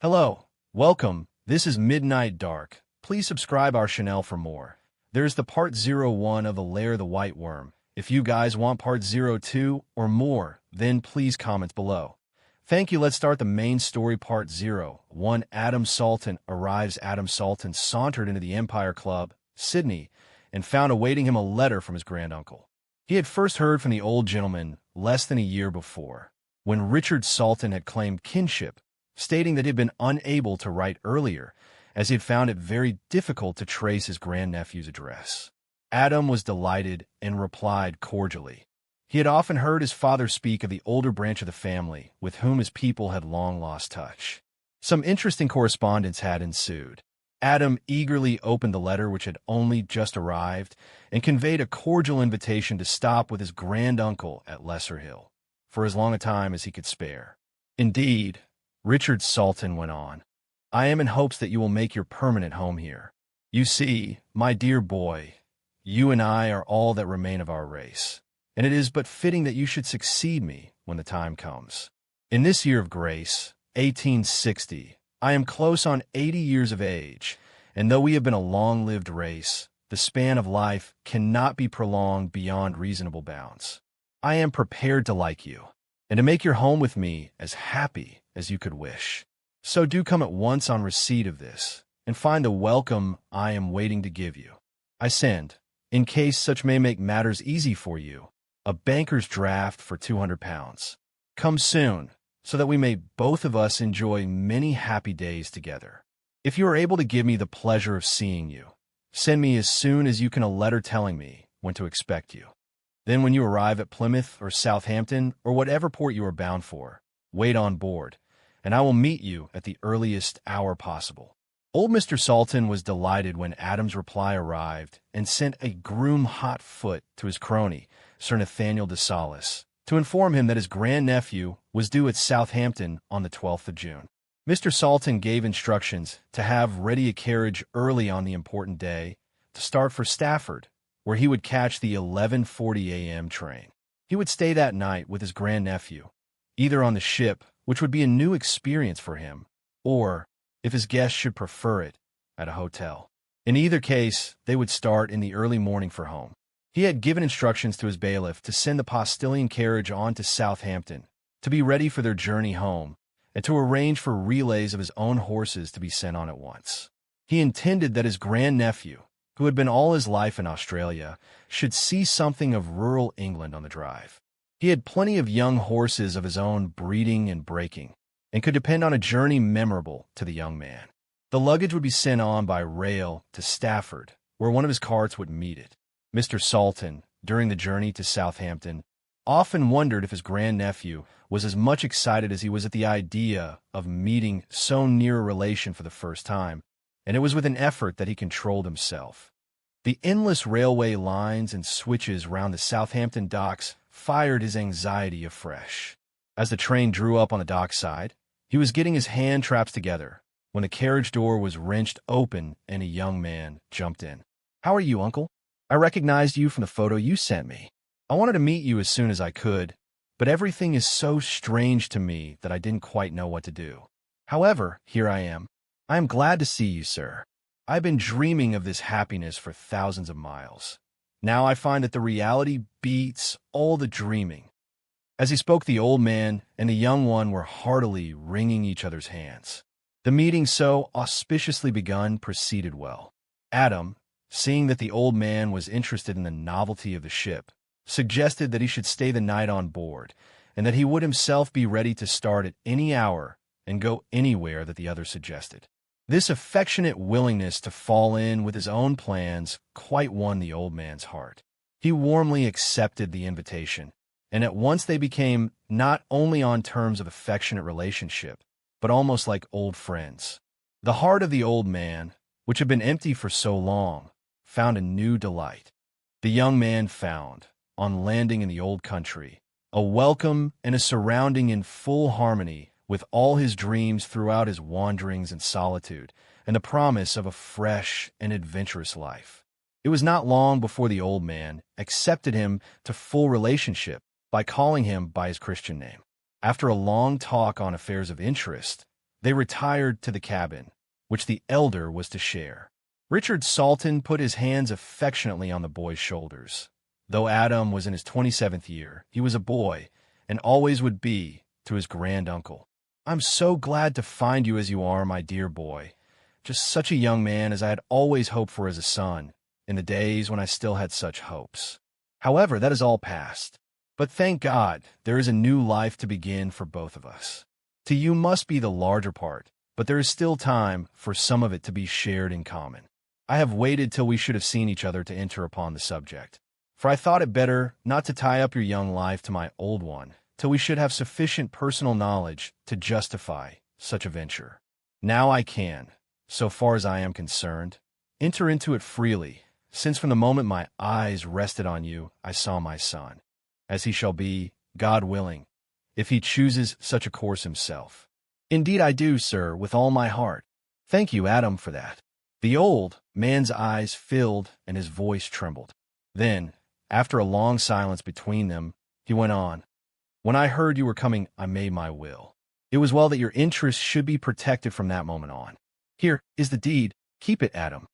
Hello, welcome. This is Midnight Dark. Please subscribe our channel for more. There's the part 01 of the Lair the White Worm. If you guys want part 02 or more, then please comment below. Thank you. Let's start the main story part 01. Adam Salton arrives. Adam Salton sauntered into the Empire Club, Sydney, and found awaiting him a letter from his granduncle. He had first heard from the old gentleman less than a year before, when Richard Salton had claimed kinship, stating that he had been unable to write earlier, as he had found it very difficult to trace his grandnephew's address. Adam was delighted and replied cordially. He had often heard his father speak of the older branch of the family, with whom his people had long lost touch. Some interesting correspondence had ensued. Adam eagerly opened the letter, which had only just arrived, and conveyed a cordial invitation to stop with his granduncle at Lesser Hill, for as long a time as he could spare. Indeed, Richard Salton went on, I am in hopes that you will make your permanent home here. You see, my dear boy, you and I are all that remain of our race, and it is but fitting that you should succeed me when the time comes. In this year of grace, 1860, I am close on 80 years of age, and though we have been a long-lived race, the span of life cannot be prolonged beyond reasonable bounds. I am prepared to like you, and to make your home with me as happy as you could wish. So do come at once on receipt of this, and find the welcome I am waiting to give you. I send, in case such may make matters easy for you, a banker's draft for £200. Come soon, so that we may both of us enjoy many happy days together. If you are able to give me the pleasure of seeing you, send me as soon as you can a letter telling me when to expect you. Then when you arrive at Plymouth or Southampton or whatever port you are bound for, wait on board, and I will meet you at the earliest hour possible. Old Mr. Salton was delighted when Adam's reply arrived and sent a groom hot foot to his crony, Sir Nathaniel de Salis, to inform him that his grandnephew was due at Southampton on the 12th of June. Mr. Salton gave instructions to have ready a carriage early on the important day to start for Stafford, where he would catch the 11:40 a.m. train. He would stay that night with his grandnephew, either on the ship, which would be a new experience for him, or, if his guests should prefer it, at a hotel. In either case, they would start in the early morning for home. He had given instructions to his bailiff to send the postilion carriage on to Southampton, to be ready for their journey home, and to arrange for relays of his own horses to be sent on at once. He intended that his grandnephew, who had been all his life in Australia, should see something of rural England on the drive. He had plenty of young horses of his own breeding and breaking, and could depend on a journey memorable to the young man. The luggage would be sent on by rail to Stafford, where one of his carts would meet it. Mr. Salton, during the journey to Southampton, often wondered if his grandnephew was as much excited as he was at the idea of meeting so near a relation for the first time, and it was with an effort that he controlled himself. The endless railway lines and switches round the Southampton docks fired his anxiety afresh. As the train drew up on the dockside, he was getting his hand traps together when the carriage door was wrenched open and a young man jumped in. "How are you, uncle? I recognized you from the photo you sent me. I wanted to meet you as soon as I could, but everything is so strange to me that I didn't quite know what to do. However, here I am. I am glad to see you, sir. I've been dreaming of this happiness for thousands of miles. Now I find that the reality beats all the dreaming." As he spoke, the old man and the young one were heartily wringing each other's hands. The meeting, so auspiciously begun, proceeded well. Adam, seeing that the old man was interested in the novelty of the ship, suggested that he should stay the night on board, and that he would himself be ready to start at any hour and go anywhere that the other suggested. This affectionate willingness to fall in with his own plans quite won the old man's heart. He warmly accepted the invitation, and at once they became not only on terms of affectionate relationship, but almost like old friends. The heart of the old man, which had been empty for so long, found a new delight. The young man found, on landing in the old country, a welcome and a surrounding in full harmony with all his dreams throughout his wanderings and solitude, and the promise of a fresh and adventurous life. It was not long before the old man accepted him to full relationship by calling him by his Christian name. After a long talk on affairs of interest, They retired to the cabin, which the elder was to share. Richard Salton put his hands affectionately on the boy's shoulders. Though Adam was in his 27th year, he was a boy, and always would be, to his granduncle. "I'm so glad to find you as you are, my dear boy. Just such a young man as I had always hoped for as a son, in the days when I still had such hopes. However, that is all past. But thank God, there is a new life to begin for both of us. To you must be the larger part, but there is still time for some of it to be shared in common. I have waited till we should have seen each other to enter upon the subject, for I thought it better not to tie up your young life to my old one, till we should have sufficient personal knowledge to justify such a venture. Now I can, so far as I am concerned, enter into it freely, since from the moment my eyes rested on you, I saw my son, as he shall be, God willing, if he chooses such a course himself. Indeed I do, sir, with all my heart. Thank you, Adam, for that." The old man's eyes filled and his voice trembled. Then, after a long silence between them, he went on, "When I heard you were coming, I made my will. It was well that your interests should be protected from that moment on. Here is the deed. Keep it, Adam.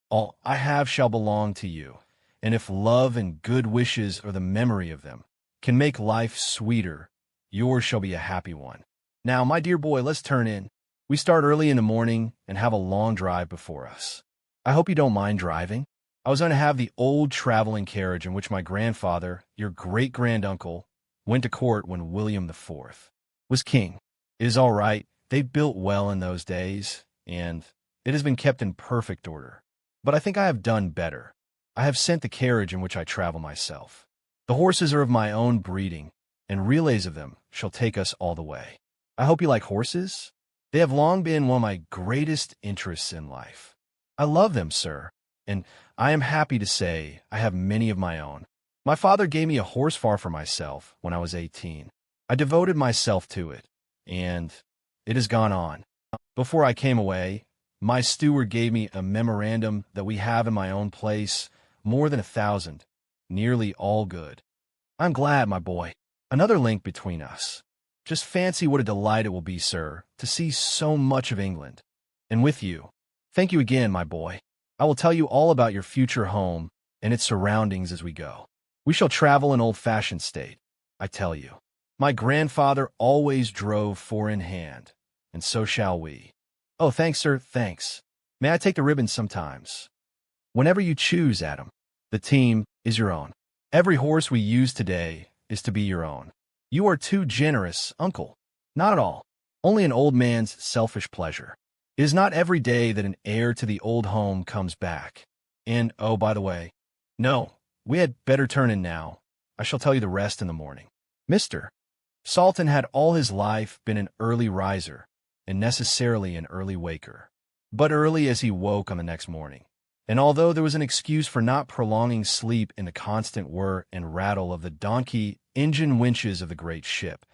All I have shall belong to you, and if love and good wishes or the memory of them can make life sweeter, yours shall be a happy one. Now, my dear boy, let's turn in. We start early in the morning and have a long drive before us. I hope you don't mind driving. I was going to have the old traveling carriage in which my grandfather, your great-granduncle, went to court when William IV was king. It is all right. They built well in those days, and it has been kept in perfect order. But I think I have done better. I have sent the carriage in which I travel myself. The horses are of my own breeding, and relays of them shall take us all the way. I hope you like horses? They have long been one of my greatest interests in life. I love them, sir, and I am happy to say I have many of my own. My father gave me a horse farm for myself when I was 18. I devoted myself to it, and it has gone on. Before I came away, my steward gave me a memorandum that we have in my own place more than 1,000, nearly all good. I'm glad, my boy. Another link between us. Just fancy what a delight it will be, sir, to see so much of England. And with you. Thank you again, my boy. I will tell you all about your future home and its surroundings as we go. We shall travel in old-fashioned state, I tell you. My grandfather always drove four in hand, and so shall we. Oh, thanks, sir, thanks. May I take the ribbons sometimes? Whenever you choose, Adam. The team is your own. Every horse we use today is to be your own. You are too generous, uncle. Not at all. Only an old man's selfish pleasure. It is not every day that an heir to the old home comes back. And, oh, by the way, no, we had better turn in now. I shall tell you the rest in the morning. Mr. Salton had all his life been an early riser, and necessarily an early waker. But early as he woke on the next morning, and although there was an excuse for not prolonging sleep in the constant whir and rattle of the donkey engine winches of the great ship,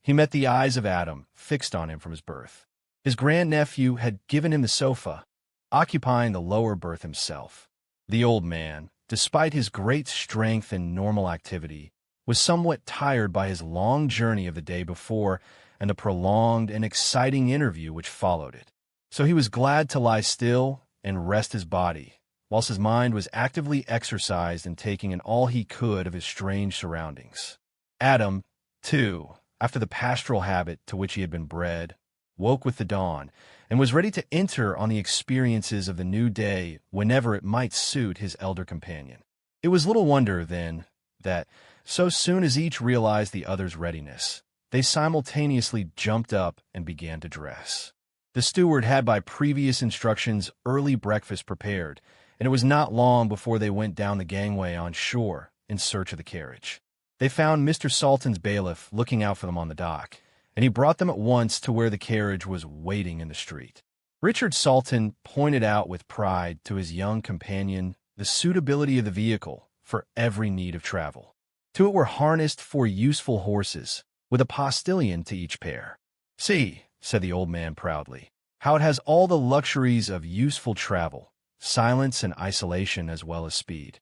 he met the eyes of Adam fixed on him from his berth. His grandnephew had given him the sofa, occupying the lower berth himself. The old man, despite his great strength and normal activity, was somewhat tired by his long journey of the day before and the prolonged and exciting interview which followed it. So he was glad to lie still and rest his body, whilst his mind was actively exercised in taking in all he could of his strange surroundings. Adam, too, after the pastoral habit to which he had been bred, woke with the dawn, and was ready to enter on the experiences of the new day whenever it might suit his elder companion. It was little wonder, then, that, so soon as each realized the other's readiness, they simultaneously jumped up and began to dress. The steward had by previous instructions early breakfast prepared, and it was not long before they went down the gangway on shore in search of the carriage. They found Mr. Salton's bailiff looking out for them on the dock, and he brought them at once to where the carriage was waiting in the street. Richard Salton pointed out with pride to his young companion the suitability of the vehicle for every need of travel. To it were harnessed 4 useful horses, with a postilion to each pair. "See," said the old man proudly, "how it has all the luxuries of useful travel, silence and isolation as well as speed.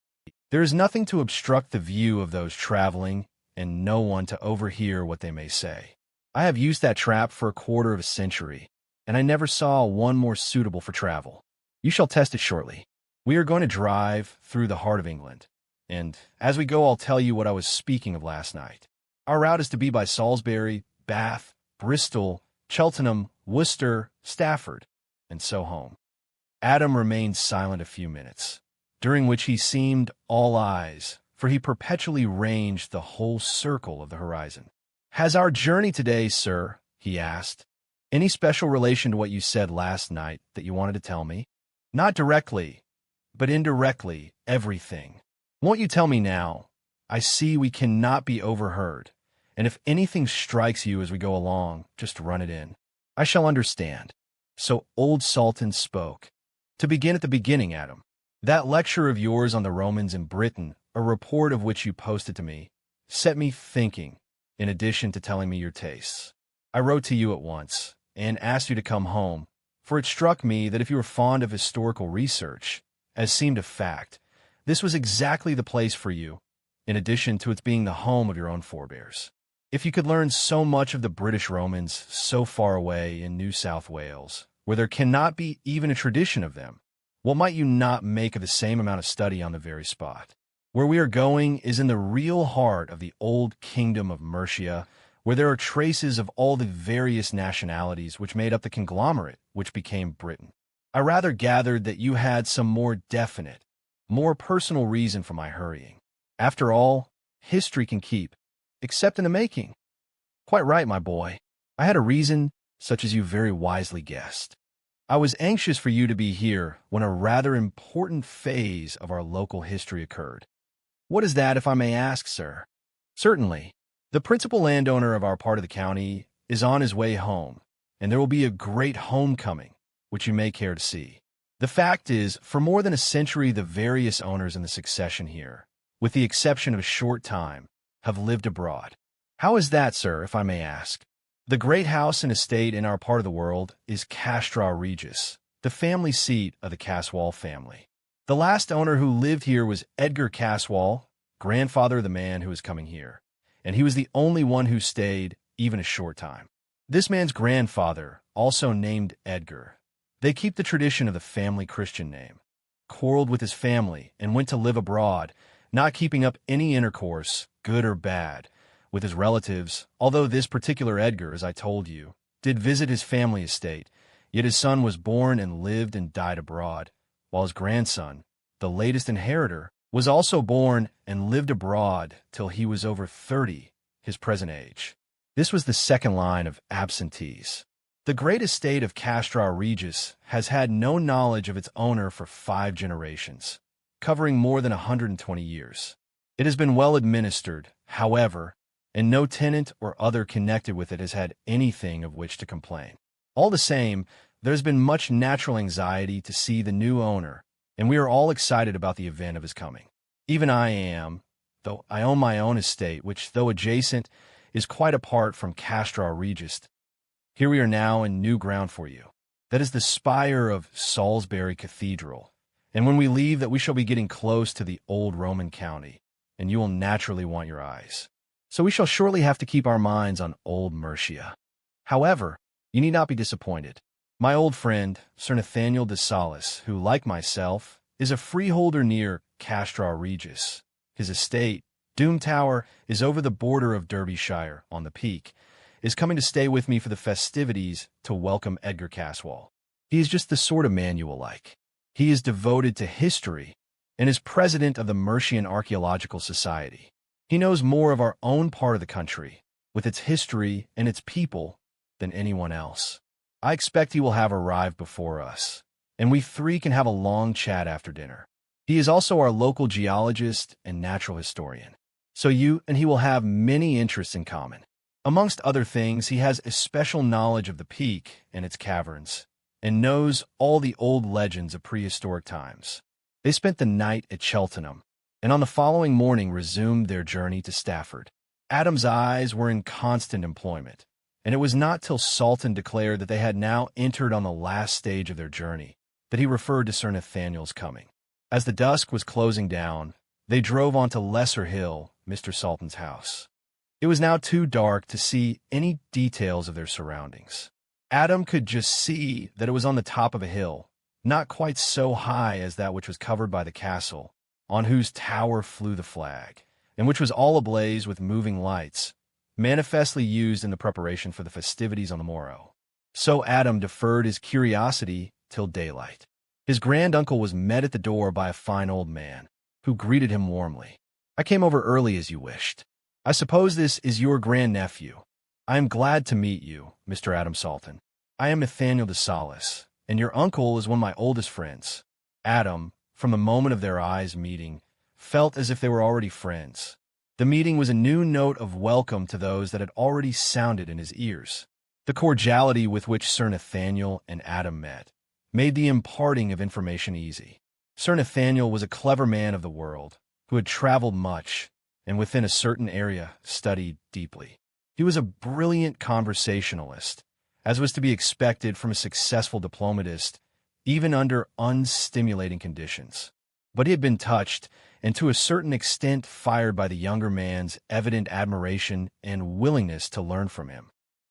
There is nothing to obstruct the view of those traveling, and no one to overhear what they may say. I have used that trap for a quarter of a century, and I never saw one more suitable for travel. You shall test it shortly. We are going to drive through the heart of England, and as we go I'll tell you what I was speaking of last night. Our route is to be by Salisbury, Bath, Bristol, Cheltenham, Worcester, Stafford, and so home." Adam remained silent a few minutes, during which he seemed all eyes, for he perpetually ranged the whole circle of the horizon. "Has our journey today, sir," he asked, "any special relation to what you said last night that you wanted to tell me?" "Not directly, but indirectly, everything. Won't you tell me now? I see we cannot be overheard, and if anything strikes you as we go along, just run it in. I shall understand." So old Salton spoke. "To begin at the beginning, Adam, that lecture of yours on the Romans in Britain, a report of which you posted to me, set me thinking, in addition to telling me your tastes. I wrote to you at once, and asked you to come home, for it struck me that if you were fond of historical research, as seemed a fact, this was exactly the place for you, in addition to its being the home of your own forebears. If you could learn so much of the British Romans so far away in New South Wales, where there cannot be even a tradition of them, what might you not make of the same amount of study on the very spot? Where we are going is in the real heart of the old kingdom of Mercia, where there are traces of all the various nationalities which made up the conglomerate which became Britain. I rather gathered that you had some more definite, more personal reason for my hurrying. After all, history can keep, except in the making." "Quite right, my boy. I had a reason, such as you very wisely guessed. I was anxious for you to be here when a rather important phase of our local history occurred." "What is that, if I may ask, sir?" "Certainly. The principal landowner of our part of the county is on his way home, and there will be a great homecoming, which you may care to see. The fact is, for more than a century the various owners in the succession here, with the exception of a short time, have lived abroad." "How is that, sir, if I may ask?" "The great house and estate in our part of the world is Castra Regis, the family seat of the Caswall family. The last owner who lived here was Edgar Caswall, grandfather of the man who is coming here, and he was the only one who stayed even a short time. This man's grandfather, also named Edgar, they keep the tradition of the family Christian name, quarreled with his family and went to live abroad, not keeping up any intercourse, good or bad, with his relatives, although this particular Edgar, as I told you, did visit his family estate, yet his son was born and lived and died abroad, while his grandson, the latest inheritor, was also born and lived abroad till he was over 30, his present age. This was the second line of absentees. The great estate of Castra Regis has had no knowledge of its owner for 5 generations, covering more than 120 years. It has been well administered, however, and no tenant or other connected with it has had anything of which to complain. All the same, there has been much natural anxiety to see the new owner, and we are all excited about the event of his coming. Even I am, though I own my own estate, which, though adjacent, is quite apart from Castra Regis. Here we are now in new ground for you. That is the spire of Salisbury Cathedral, and when we leave that we shall be getting close to the old Roman county, and you will naturally want your eyes. So we shall shortly have to keep our minds on old Mercia. However, you need not be disappointed. My old friend, Sir Nathaniel de Salis, who, like myself, is a freeholder near Castra Regis. His estate, Doom Tower, is over the border of Derbyshire, on the peak, is coming to stay with me for the festivities to welcome Edgar Caswall. He is just the sort of man you will like. He is devoted to history and is president of the Mercian Archaeological Society. He knows more of our own part of the country, with its history and its people, than anyone else. I expect he will have arrived before us, and we 3 can have a long chat after dinner. He is also our local geologist and natural historian, so you and he will have many interests in common. Amongst other things, he has a special knowledge of the peak and its caverns, and knows all the old legends of prehistoric times. They spent the night at Cheltenham, and on the following morning resumed their journey to Stafford. Adam's eyes were in constant employment, and it was not till Salton declared that they had now entered on the last stage of their journey that he referred to Sir Nathaniel's coming. As the dusk was closing down, they drove on to Lesser Hill, Mr. Salton's house. It was now too dark to see any details of their surroundings. Adam could just see that it was on the top of a hill, not quite so high as that which was covered by the castle, on whose tower flew the flag, and which was all ablaze with moving lights, manifestly used in the preparation for the festivities on the morrow. So Adam deferred his curiosity till daylight. His granduncle was met at the door by a fine old man, who greeted him warmly. "I came over early as you wished. I suppose this is your grandnephew. I am glad to meet you, Mr. Adam Salton. I am Nathaniel de Salis, and your uncle is one of my oldest friends." Adam, from the moment of their eyes meeting, felt as if they were already friends. The meeting was a new note of welcome to those that had already sounded in his ears. The cordiality with which Sir Nathaniel and Adam met made the imparting of information easy. Sir Nathaniel was a clever man of the world, who had traveled much, and within a certain area studied deeply. He was a brilliant conversationalist, as was to be expected from a successful diplomatist, even under unstimulating conditions. But he had been touched, and to a certain extent fired by the younger man's evident admiration and willingness to learn from him.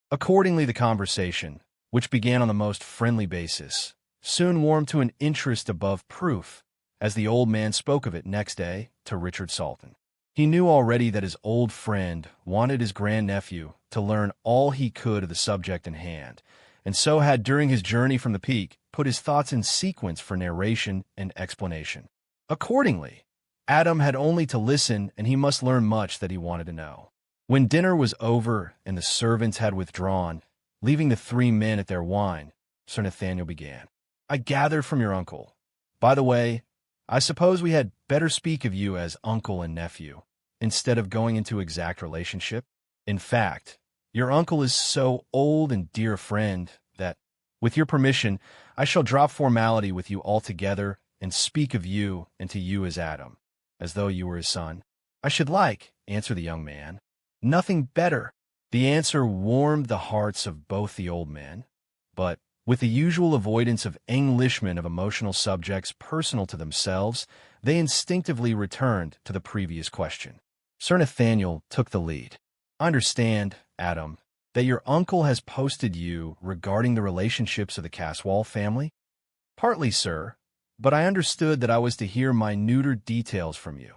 Accordingly, the conversation, which began on the most friendly basis, soon warmed to an interest above proof, as the old man spoke of it next day to Richard Salton. He knew already that his old friend wanted his grandnephew to learn all he could of the subject in hand, and so had, during his journey from the peak, put his thoughts in sequence for narration and explanation. Accordingly, Adam had only to listen, and he must learn much that he wanted to know. When dinner was over and the servants had withdrawn, leaving the three men at their wine, Sir Nathaniel began. "I gather from your uncle. By the way, I suppose we had better speak of you as uncle and nephew, instead of going into exact relationship. In fact, your uncle is so old and dear a friend that, with your permission, I shall drop formality with you altogether and speak of you and to you as Adam, as though you were his son." "I should like," answered the young man, "nothing better." The answer warmed the hearts of both the old men, but, with the usual avoidance of Englishmen of emotional subjects personal to themselves, they instinctively returned to the previous question. Sir Nathaniel took the lead. "I understand, Adam, that your uncle has posted you regarding the relationships of the Caswall family?" "Partly, sir, but I understood that I was to hear minuter details from you,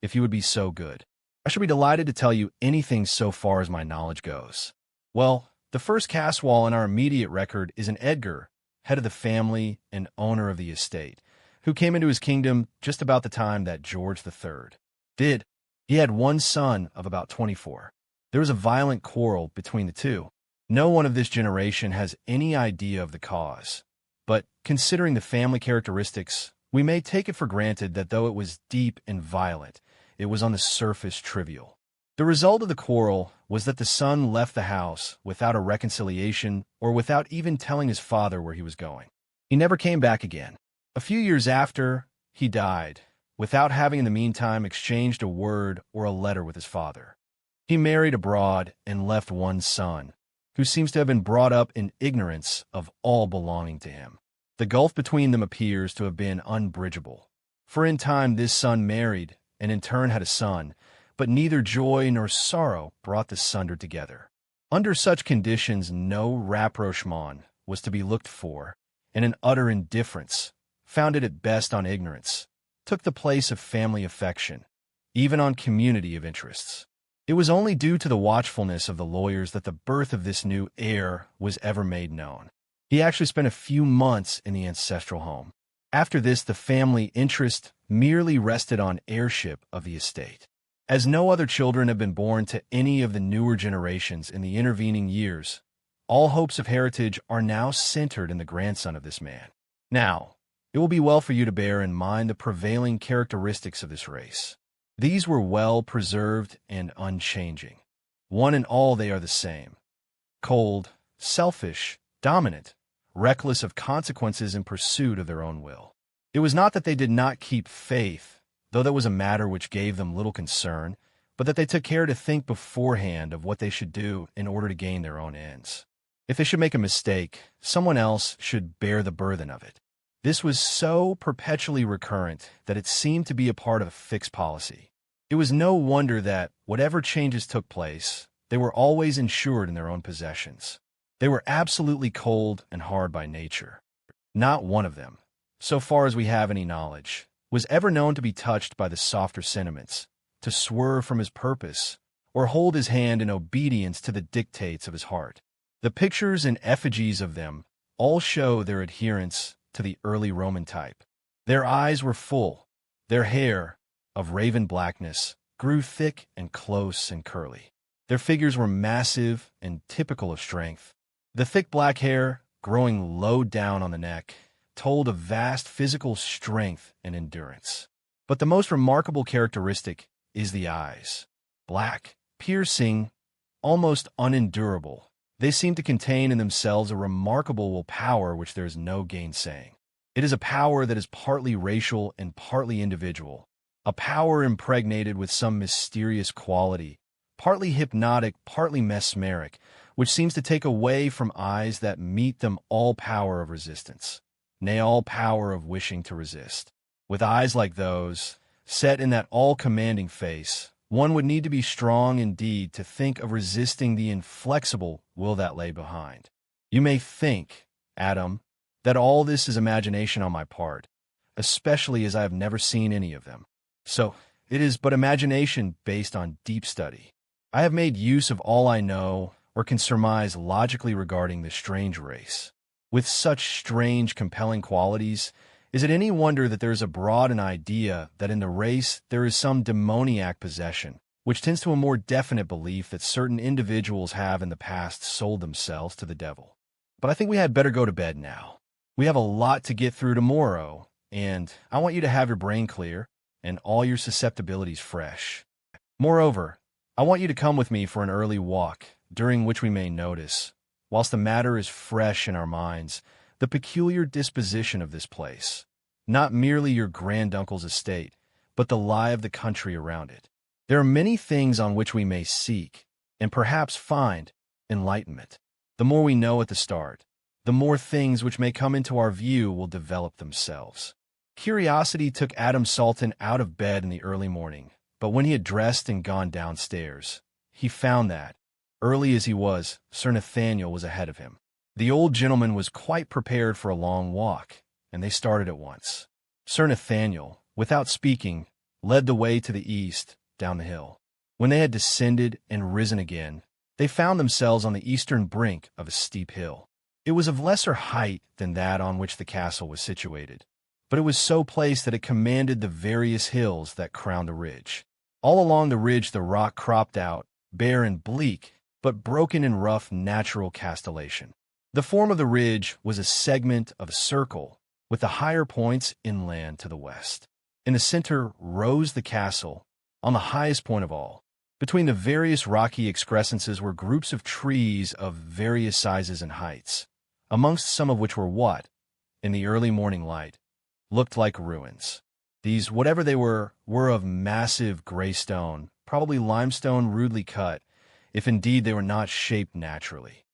if you would be so good." "I shall be delighted to tell you anything so far as my knowledge goes." "Well, the first Caswall in our immediate record is an Edgar, head of the family and owner of the estate, who came into his kingdom just about the time that George III did. He had one son of about 24. There was a violent quarrel between the two. No one of this generation has any idea of the cause, but considering the family characteristics, we may take it for granted that though it was deep and violent, it was on the surface trivial. The result of the quarrel was that the son left the house without a reconciliation or without even telling his father where he was going. He never came back again. A few years after, he died, without having in the meantime exchanged a word or a letter with his father. He married abroad and left one son, who seems to have been brought up in ignorance of all belonging to him. The gulf between them appears to have been unbridgeable, for in time this son married and in turn had a son, but neither joy nor sorrow brought the sunder together. Under such conditions no rapprochement was to be looked for, and an utter indifference, founded at best on ignorance, took the place of family affection, even on community of interests. It was only due to the watchfulness of the lawyers that the birth of this new heir was ever made known. He actually spent a few months in the ancestral home. After this, the family interest merely rested on heirship of the estate. As no other children have been born to any of the newer generations in the intervening years, all hopes of heritage are now centered in the grandson of this man. Now, it will be well for you to bear in mind the prevailing characteristics of this race. These were well preserved and unchanging. One and all they are the same: cold, selfish, dominant, reckless of consequences in pursuit of their own will. It was not that they did not keep faith, though that was a matter which gave them little concern, but that they took care to think beforehand of what they should do in order to gain their own ends. If they should make a mistake, someone else should bear the burden of it. This was so perpetually recurrent that it seemed to be a part of a fixed policy. It was no wonder that, whatever changes took place, they were always insured in their own possessions. They were absolutely cold and hard by nature. Not one of them, so far as we have any knowledge, was ever known to be touched by the softer sentiments, to swerve from his purpose, or hold his hand in obedience to the dictates of his heart. The pictures and effigies of them all show their adherence to the early Roman type. Their eyes were full, their hair, of raven blackness, grew thick and close and curly. Their figures were massive and typical of strength. The thick black hair, growing low down on the neck, told of vast physical strength and endurance. But the most remarkable characteristic is the eyes. Black, piercing, almost unendurable, they seem to contain in themselves a remarkable power which there is no gainsaying. It is a power that is partly racial and partly individual, a power impregnated with some mysterious quality, partly hypnotic, partly mesmeric, which seems to take away from eyes that meet them all power of resistance, nay, all power of wishing to resist. With eyes like those, set in that all-commanding face, one would need to be strong indeed to think of resisting the inflexible will that lay behind. You may think, Adam, that all this is imagination on my part, especially as I have never seen any of them. So, it is but imagination based on deep study. I have made use of all I know or can surmise logically regarding this strange race. With such strange, compelling qualities, is it any wonder that there is abroad an idea that in the race there is some demoniac possession, which tends to a more definite belief that certain individuals have in the past sold themselves to the devil? But I think we had better go to bed now. We have a lot to get through tomorrow, and I want you to have your brain clear and all your susceptibilities fresh. Moreover, I want you to come with me for an early walk, during which we may notice, whilst the matter is fresh in our minds, the peculiar disposition of this place, not merely your granduncle's estate, but the lie of the country around it. There are many things on which we may seek, and perhaps find, enlightenment. The more we know at the start, the more things which may come into our view will develop themselves. Curiosity took Adam Salton out of bed in the early morning, but when he had dressed and gone downstairs, he found that, early as he was, Sir Nathaniel was ahead of him. The old gentleman was quite prepared for a long walk, and they started at once. Sir Nathaniel, without speaking, led the way to the east, down the hill. When they had descended and risen again, they found themselves on the eastern brink of a steep hill. It was of lesser height than that on which the castle was situated, but it was so placed that it commanded the various hills that crowned the ridge. All along the ridge the rock cropped out, bare and bleak, but broken in rough natural castellation. The form of the ridge was a segment of a circle, with the higher points inland to the west. In the center rose the castle, on the highest point of all. Between the various rocky excrescences were groups of trees of various sizes and heights, amongst some of which were what, in the early morning light, looked like ruins. These, whatever they were of massive gray stone, probably limestone rudely cut, if indeed they were not shaped naturally.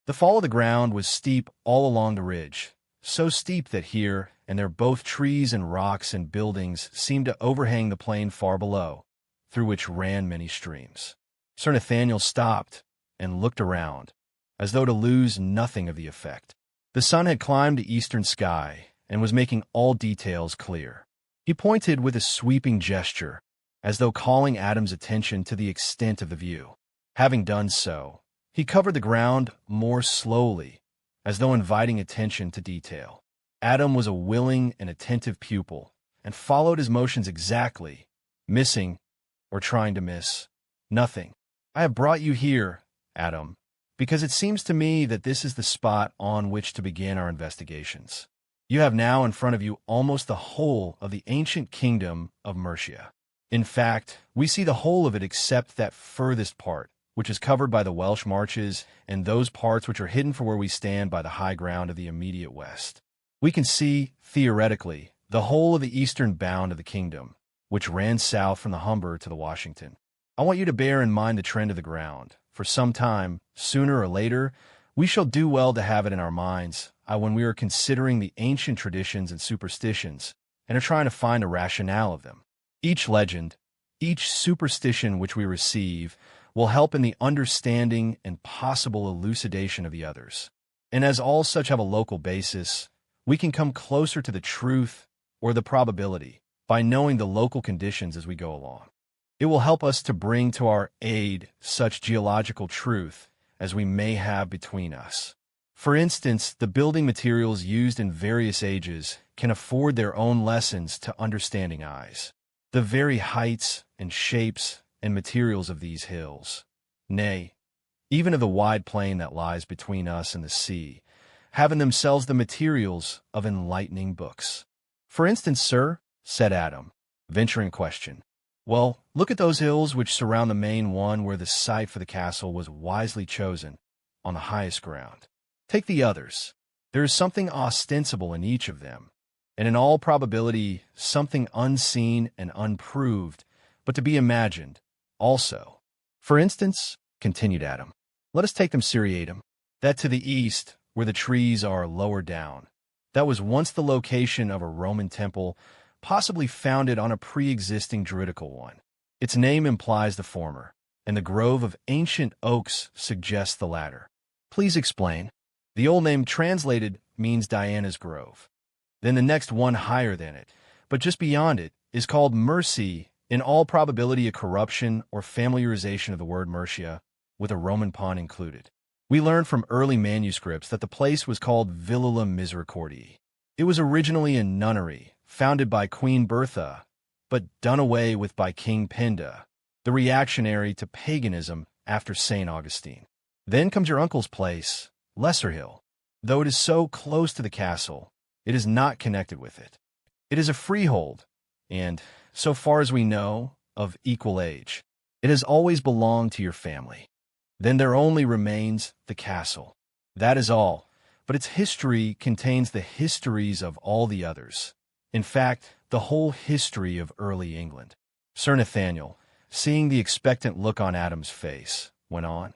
The fall of the ground was steep all along the ridge, so steep that here and there both trees and rocks and buildings seemed to overhang the plain far below, through which ran many streams. Sir Nathaniel stopped and looked around, as though to lose nothing of the effect. The sun had climbed the eastern sky and was making all details clear. He pointed with a sweeping gesture, as though calling Adam's attention to the extent of the view. Having done so, he covered the ground more slowly, as though inviting attention to detail. Adam was a willing and attentive pupil, and followed his motions exactly, missing, or trying to miss, nothing. I have brought you here, Adam, because it seems to me that this is the spot on which to begin our investigations. You have now in front of you almost the whole of the ancient kingdom of Mercia. In fact, we see the whole of it except that furthest part, which is covered by the Welsh marches, and those parts which are hidden for where we stand by the high ground of the immediate west. We can see, theoretically, the whole of the eastern bound of the kingdom, which ran south from the Humber to the Washington. I want you to bear in mind the trend of the ground. For some time, sooner or later, we shall do well to have it in our minds when we are considering the ancient traditions and superstitions, and are trying to find a rationale of them. Each legend, each superstition which we receive, will help in the understanding and possible elucidation of the others. And as all such have a local basis, we can come closer to the truth or the probability by knowing the local conditions as we go along. It will help us to bring to our aid such geological truth as we may have between us. For instance, the building materials used in various ages can afford their own lessons to understanding eyes. The very heights and shapes and materials of these hills, nay, even of the wide plain that lies between us and the sea, have in themselves the materials of enlightening books. For instance, sir, said Adam, venturing a question. Well, look at those hills which surround the main one where the site for the castle was wisely chosen, on the highest ground. Take the others. There is something ostensible in each of them, and in all probability something unseen and unproved, but to be imagined also. For instance, continued Adam, let us take them seriatim, that to the east, where the trees are lower down. That was once the location of a Roman temple, possibly founded on a pre-existing Druidical one. Its name implies the former, and the grove of ancient oaks suggests the latter. Please explain. The old name translated means Diana's Grove. Then the next one higher than it, but just beyond it, is called Mercia, in all probability a corruption or familiarization of the word Mercia, with a Roman pun included. We learned from early manuscripts that the place was called Villa Misericordiae. It was originally a nunnery, founded by Queen Bertha, but done away with by King Penda, the reactionary to paganism after St. Augustine. Then comes your uncle's place, Lesser Hill. Though it is so close to the castle, it is not connected with it. It is a freehold, and, so far as we know, of equal age. It has always belonged to your family. Then there only remains the castle. That is all, but its history contains the histories of all the others. In fact, the whole history of early England. Sir Nathaniel, seeing the expectant look on Adam's face, went on.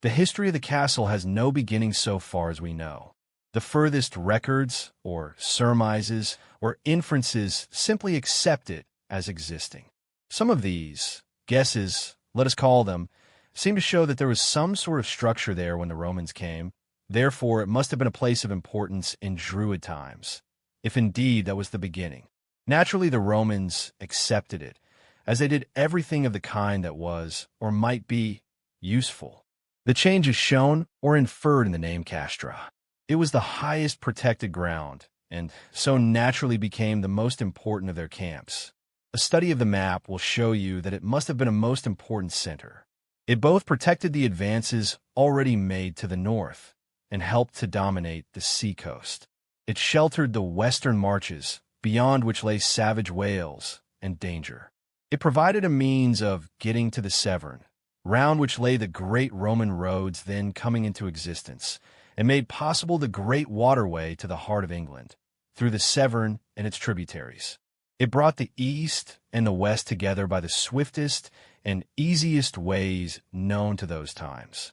The history of the castle has no beginning so far as we know. The furthest records, or surmises, or inferences simply accept it as existing. Some of these guesses, let us call them, seem to show that there was some sort of structure there when the Romans came. Therefore, it must have been a place of importance in Druid times, if indeed that was the beginning. Naturally, the Romans accepted it, as they did everything of the kind that was, or might be, useful. The change is shown or inferred in the name Castra. It was the highest protected ground, and so naturally became the most important of their camps. A study of the map will show you that it must have been a most important center. It both protected the advances already made to the north and helped to dominate the seacoast. It sheltered the western marches, beyond which lay savage Wales and danger. It provided a means of getting to the Severn, round which lay the great Roman roads then coming into existence, and made possible the great waterway to the heart of England, through the Severn and its tributaries. It brought the east and the west together by the swiftest and easiest ways known to those times.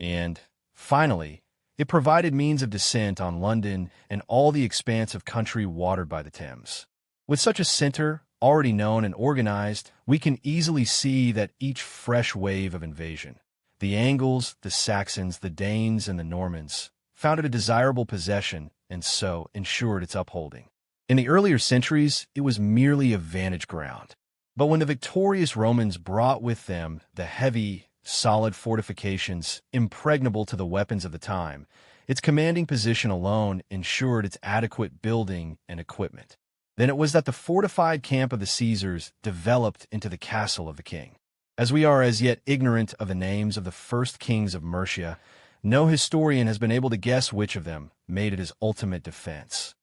And, finally, it provided means of descent on London and all the expanse of country watered by the Thames. With such a center, already known and organized, we can easily see that each fresh wave of invasion, the Angles, the Saxons, the Danes, and the Normans, found it a desirable possession and so ensured its upholding. In the earlier centuries, it was merely a vantage ground. But when the victorious Romans brought with them the heavy, solid fortifications impregnable to the weapons of the time, its commanding position alone ensured its adequate building and equipment. Then it was that the fortified camp of the Caesars developed into the castle of the king. As we are as yet ignorant of the names of the first kings of Mercia, no historian has been able to guess which of them made it his ultimate defense.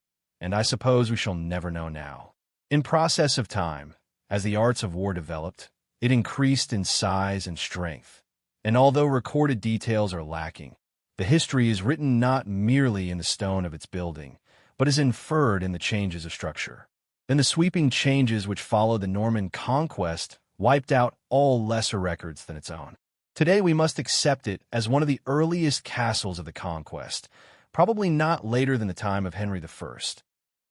And I suppose we shall never know now. In process of time, as the arts of war developed, it increased in size and strength. And although recorded details are lacking, the history is written not merely in the stone of its building, but is inferred in the changes of structure. Then the sweeping changes which followed the Norman conquest wiped out all lesser records than its own. Today we must accept it as one of the earliest castles of the conquest, probably not later than the time of Henry I.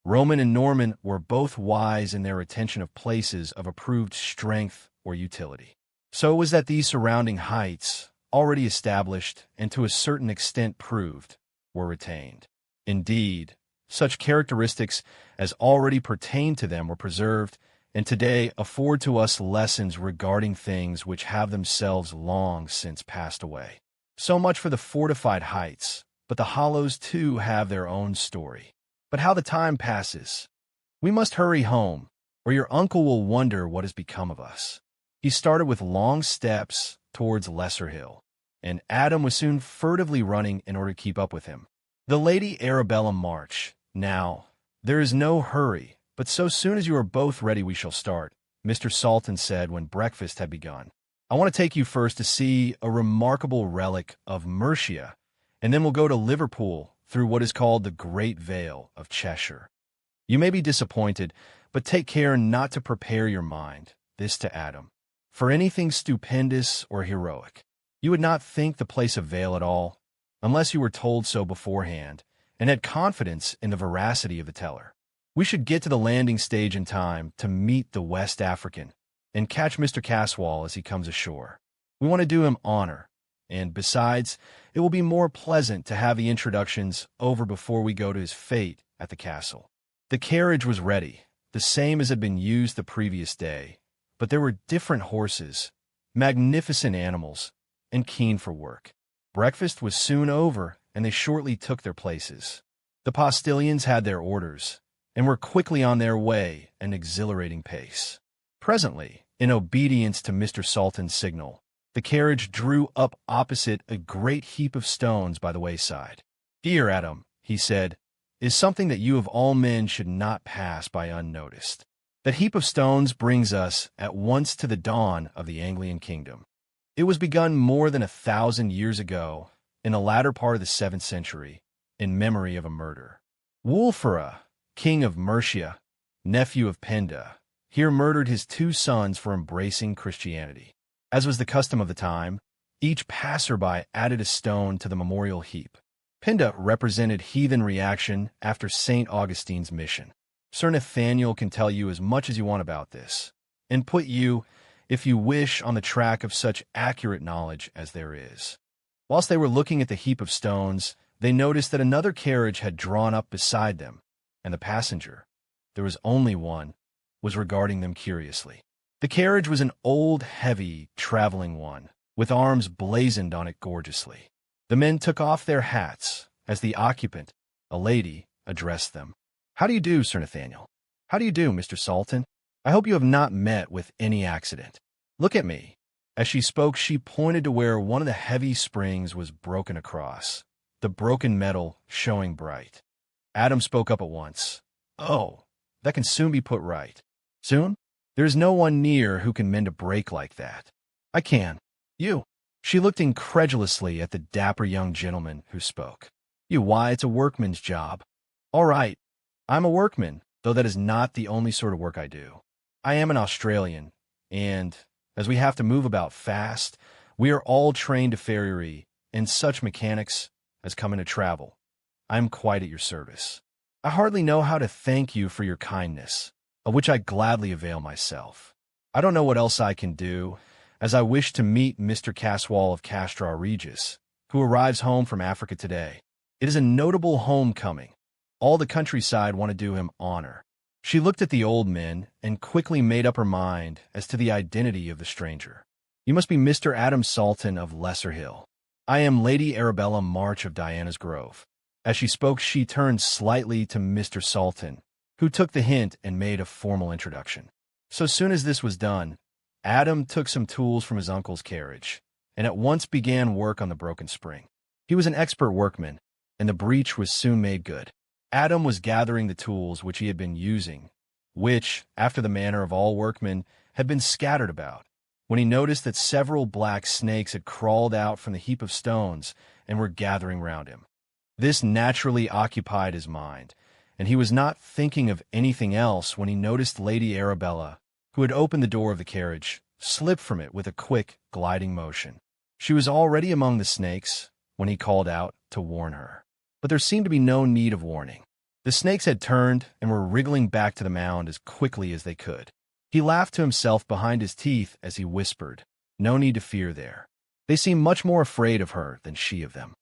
Roman and Norman were both wise in their retention of places of approved strength or utility. So it was that these surrounding heights, already established and to a certain extent proved, were retained. Indeed, such characteristics as already pertained to them were preserved, and today afford to us lessons regarding things which have themselves long since passed away. So much for the fortified heights, but the hollows too have their own story. But how the time passes! We must hurry home, or your uncle will wonder what has become of us. He started with long steps towards Lesser Hill, and Adam was soon furtively running in order to keep up with him. The Lady Arabella march. Now, there is no hurry, but so soon as you are both ready we shall start, Mr. Salton said when breakfast had begun. I want to take you first to see a remarkable relic of Mercia, and then we'll go to Liverpool through what is called the Great Vale of Cheshire. You may be disappointed, but take care not to prepare your mind, this to Adam, for anything stupendous or heroic. You would not think the place a vale at all, unless you were told so beforehand, and had confidence in the veracity of the teller. We should get to the landing stage in time to meet the West African and catch Mr. Caswall as he comes ashore. We want to do him honor, and besides, it will be more pleasant to have the introductions over before we go to his fate at the castle. The carriage was ready, the same as had been used the previous day, but there were different horses, magnificent animals, and keen for work. Breakfast was soon over, and they shortly took their places. The postilions had their orders, and were quickly on their way at an exhilarating pace. Presently, in obedience to Mr. Salton's signal, the carriage drew up opposite a great heap of stones by the wayside. "Here, Adam," he said, "is something that you of all men should not pass by unnoticed. That heap of stones brings us at once to the dawn of the Anglian kingdom. It was begun more than 1,000 years ago, in the latter part of the 7th century, in memory of a murder. Wulfera, king of Mercia, nephew of Penda, here murdered his 2 sons for embracing Christianity. As was the custom of the time, each passerby added a stone to the memorial heap. Penda represented heathen reaction after St. Augustine's mission. Sir Nathaniel can tell you as much as you want about this, and put you, if you wish, on the track of such accurate knowledge as there is." Whilst they were looking at the heap of stones, they noticed that another carriage had drawn up beside them, and the passenger, there was only one, was regarding them curiously. The carriage was an old, heavy, traveling one, with arms blazoned on it gorgeously. The men took off their hats as the occupant, a lady, addressed them. "How do you do, Sir Nathaniel? How do you do, Mr. Salton? I hope you have not met with any accident. Look at me." As she spoke, she pointed to where one of the heavy springs was broken across, the broken metal showing bright. Adam spoke up at once. "Oh, that can soon be put right." "Soon? There is no one near who can mend a break like that." "I can." "You?" She looked incredulously at the dapper young gentleman who spoke. "You, why, it's a workman's job." "All right. I'm a workman, though that is not the only sort of work I do. I am an Australian, and, as we have to move about fast, we are all trained to farriery and such mechanics as come into travel. I am quite at your service. I hardly know how to thank you for your kindness, of which I gladly avail myself. I don't know what else I can do, as I wish to meet Mr. Caswall of Castra Regis, who arrives home from Africa today. It is a notable homecoming. All the countryside want to do him honor." She looked at the old men and quickly made up her mind as to the identity of the stranger. "You must be Mr. Adam Salton of Lesser Hill. I am Lady Arabella March of Diana's Grove." As she spoke, she turned slightly to Mr. Salton, who took the hint and made a formal introduction. So soon as this was done, Adam took some tools from his uncle's carriage and at once began work on the broken spring. He was an expert workman, and the breach was soon made good. Adam was gathering the tools which he had been using, which, after the manner of all workmen, had been scattered about, when he noticed that several black snakes had crawled out from the heap of stones and were gathering round him. This naturally occupied his mind, and he was not thinking of anything else when he noticed Lady Arabella, who had opened the door of the carriage, slip from it with a quick, gliding motion. She was already among the snakes when he called out to warn her. But there seemed to be no need of warning. The snakes had turned and were wriggling back to the mound as quickly as they could. He laughed to himself behind his teeth as he whispered, No need to fear there. They seemed much more afraid of her than she of them.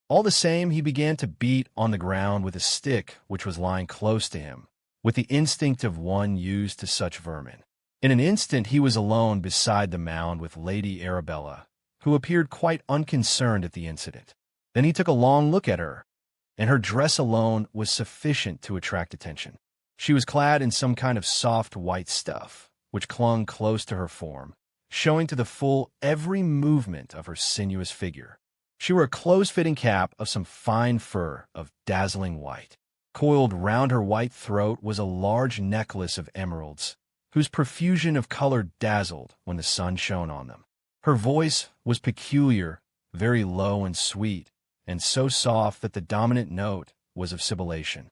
All the same, he began to beat on the ground with a stick which was lying close to him, with the instinct of one used to such vermin. In an instant he was alone beside the mound with Lady Arabella, who appeared quite unconcerned at the incident. Then he took a long look at her, and her dress alone was sufficient to attract attention. She was clad in some kind of soft white stuff, which clung close to her form, showing to the full every movement of her sinuous figure. She wore a close-fitting cap of some fine fur of dazzling white. Coiled round her white throat was a large necklace of emeralds, whose profusion of color dazzled when the sun shone on them. Her voice was peculiar, very low and sweet, and so soft that the dominant note was of sibilation.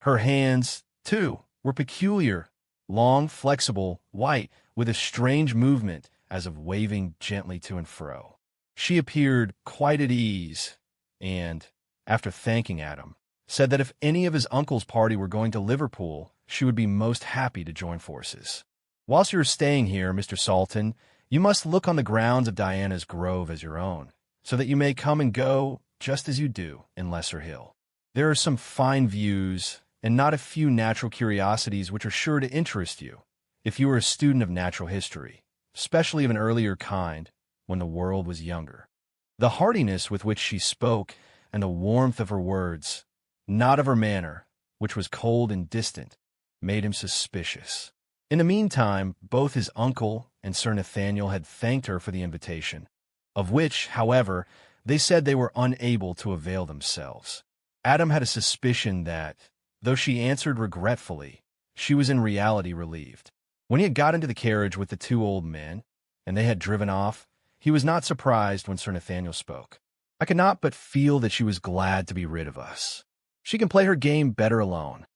Her hands, too, were peculiar, long, flexible, white, with a strange movement as of waving gently to and fro. She appeared quite at ease, and, after thanking Adam, said that if any of his uncle's party were going to Liverpool, she would be most happy to join forces. Whilst you are staying here, Mr. Salton, you must look on the grounds of Diana's Grove as your own, so that you may come and go just as you do in Lesser Hill. There are some fine views, and not a few natural curiosities which are sure to interest you, if you are a student of natural history, especially of an earlier kind, when the world was younger. The heartiness with which she spoke, and the warmth of her words, not of her manner, which was cold and distant, made him suspicious. In the meantime, both his uncle and Sir Nathaniel had thanked her for the invitation, of which, however, they said they were unable to avail themselves. Adam had a suspicion that, though she answered regretfully, she was in reality relieved. When he had got into the carriage with the two old men, and they had driven off, he was not surprised when Sir Nathaniel spoke. I could not but feel that she was glad to be rid of us. She can play her game better alone.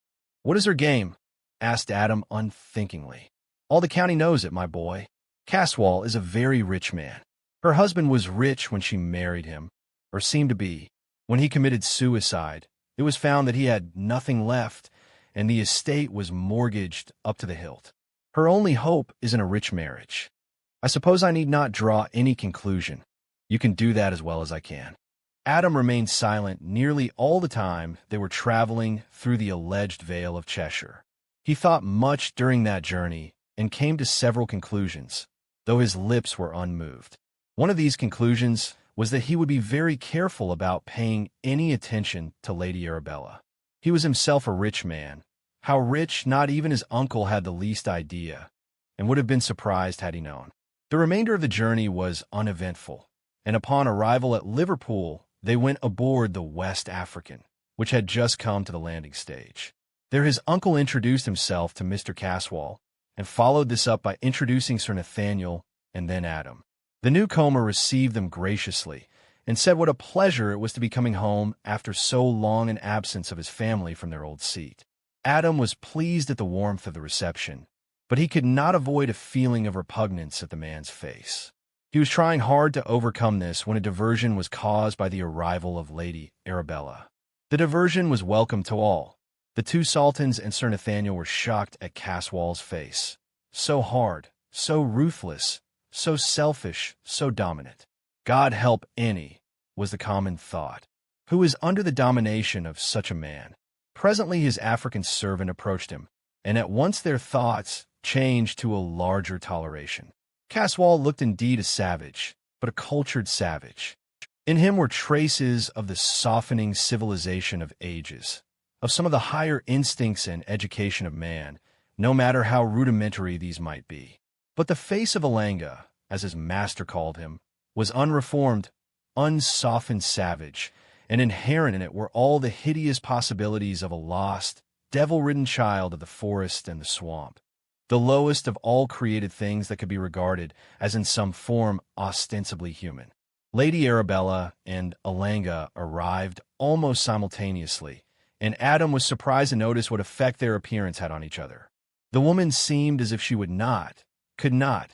What is her game? Asked Adam unthinkingly. All the county knows it, my boy. Caswall is a very rich man. Her husband was rich when she married him, or seemed to be. When he committed suicide, it was found that he had nothing left, and the estate was mortgaged up to the hilt. Her only hope is in a rich marriage. I suppose I need not draw any conclusion. You can do that as well as I can. Adam remained silent nearly all the time they were traveling through the alleged Vale of Cheshire. He thought much during that journey and came to several conclusions, though his lips were unmoved. One of these conclusions was that he would be very careful about paying any attention to Lady Arabella. He was himself a rich man. How rich, not even his uncle had the least idea, and would have been surprised had he known. The remainder of the journey was uneventful, and upon arrival at Liverpool, they went aboard the West African, which had just come to the landing stage. There his uncle introduced himself to Mr. Caswall, and followed this up by introducing Sir Nathaniel and then Adam. The newcomer received them graciously, and said what a pleasure it was to be coming home after so long an absence of his family from their old seat. Adam was pleased at the warmth of the reception, but he could not avoid a feeling of repugnance at the man's face. He was trying hard to overcome this when a diversion was caused by the arrival of Lady Arabella. The diversion was welcome to all. The two Saltons and Sir Nathaniel were shocked at Caswall's face. So hard, so ruthless, so selfish, so dominant. God help any, was the common thought, who is under the domination of such a man. Presently his African servant approached him, and at once their thoughts changed to a larger toleration. Caswall looked indeed a savage, but a cultured savage. In him were traces of the softening civilization of ages, of some of the higher instincts and education of man, no matter how rudimentary these might be. But the face of Oolanga, as his master called him, was unreformed, unsoftened savage, and inherent in it were all the hideous possibilities of a lost, devil-ridden child of the forest and the swamp, the lowest of all created things that could be regarded as in some form ostensibly human. Lady Arabella and Oolanga arrived almost simultaneously, and Adam was surprised to notice what effect their appearance had on each other. The woman seemed as if she would not, could not,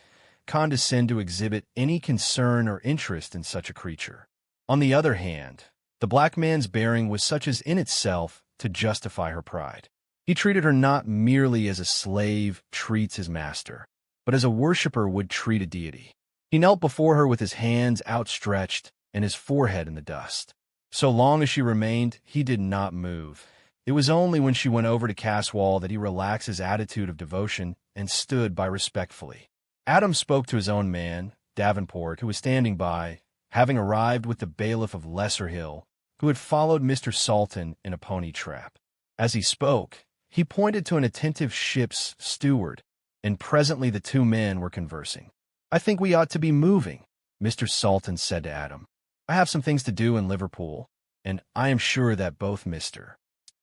condescend to exhibit any concern or interest in such a creature. On the other hand, the black man's bearing was such as in itself to justify her pride. He treated her not merely as a slave treats his master, but as a worshipper would treat a deity. He knelt before her with his hands outstretched and his forehead in the dust. So long as she remained, he did not move. It was only when she went over to Caswall that he relaxed his attitude of devotion and stood by respectfully. Adam spoke to his own man, Davenport, who was standing by, having arrived with the bailiff of Lesser Hill, who had followed Mr. Salton in a pony trap. As he spoke, he pointed to an attentive ship's steward, and presently the two men were conversing. "I think we ought to be moving," Mr. Salton said to Adam. "I have some things to do in Liverpool, and I am sure that both Mr.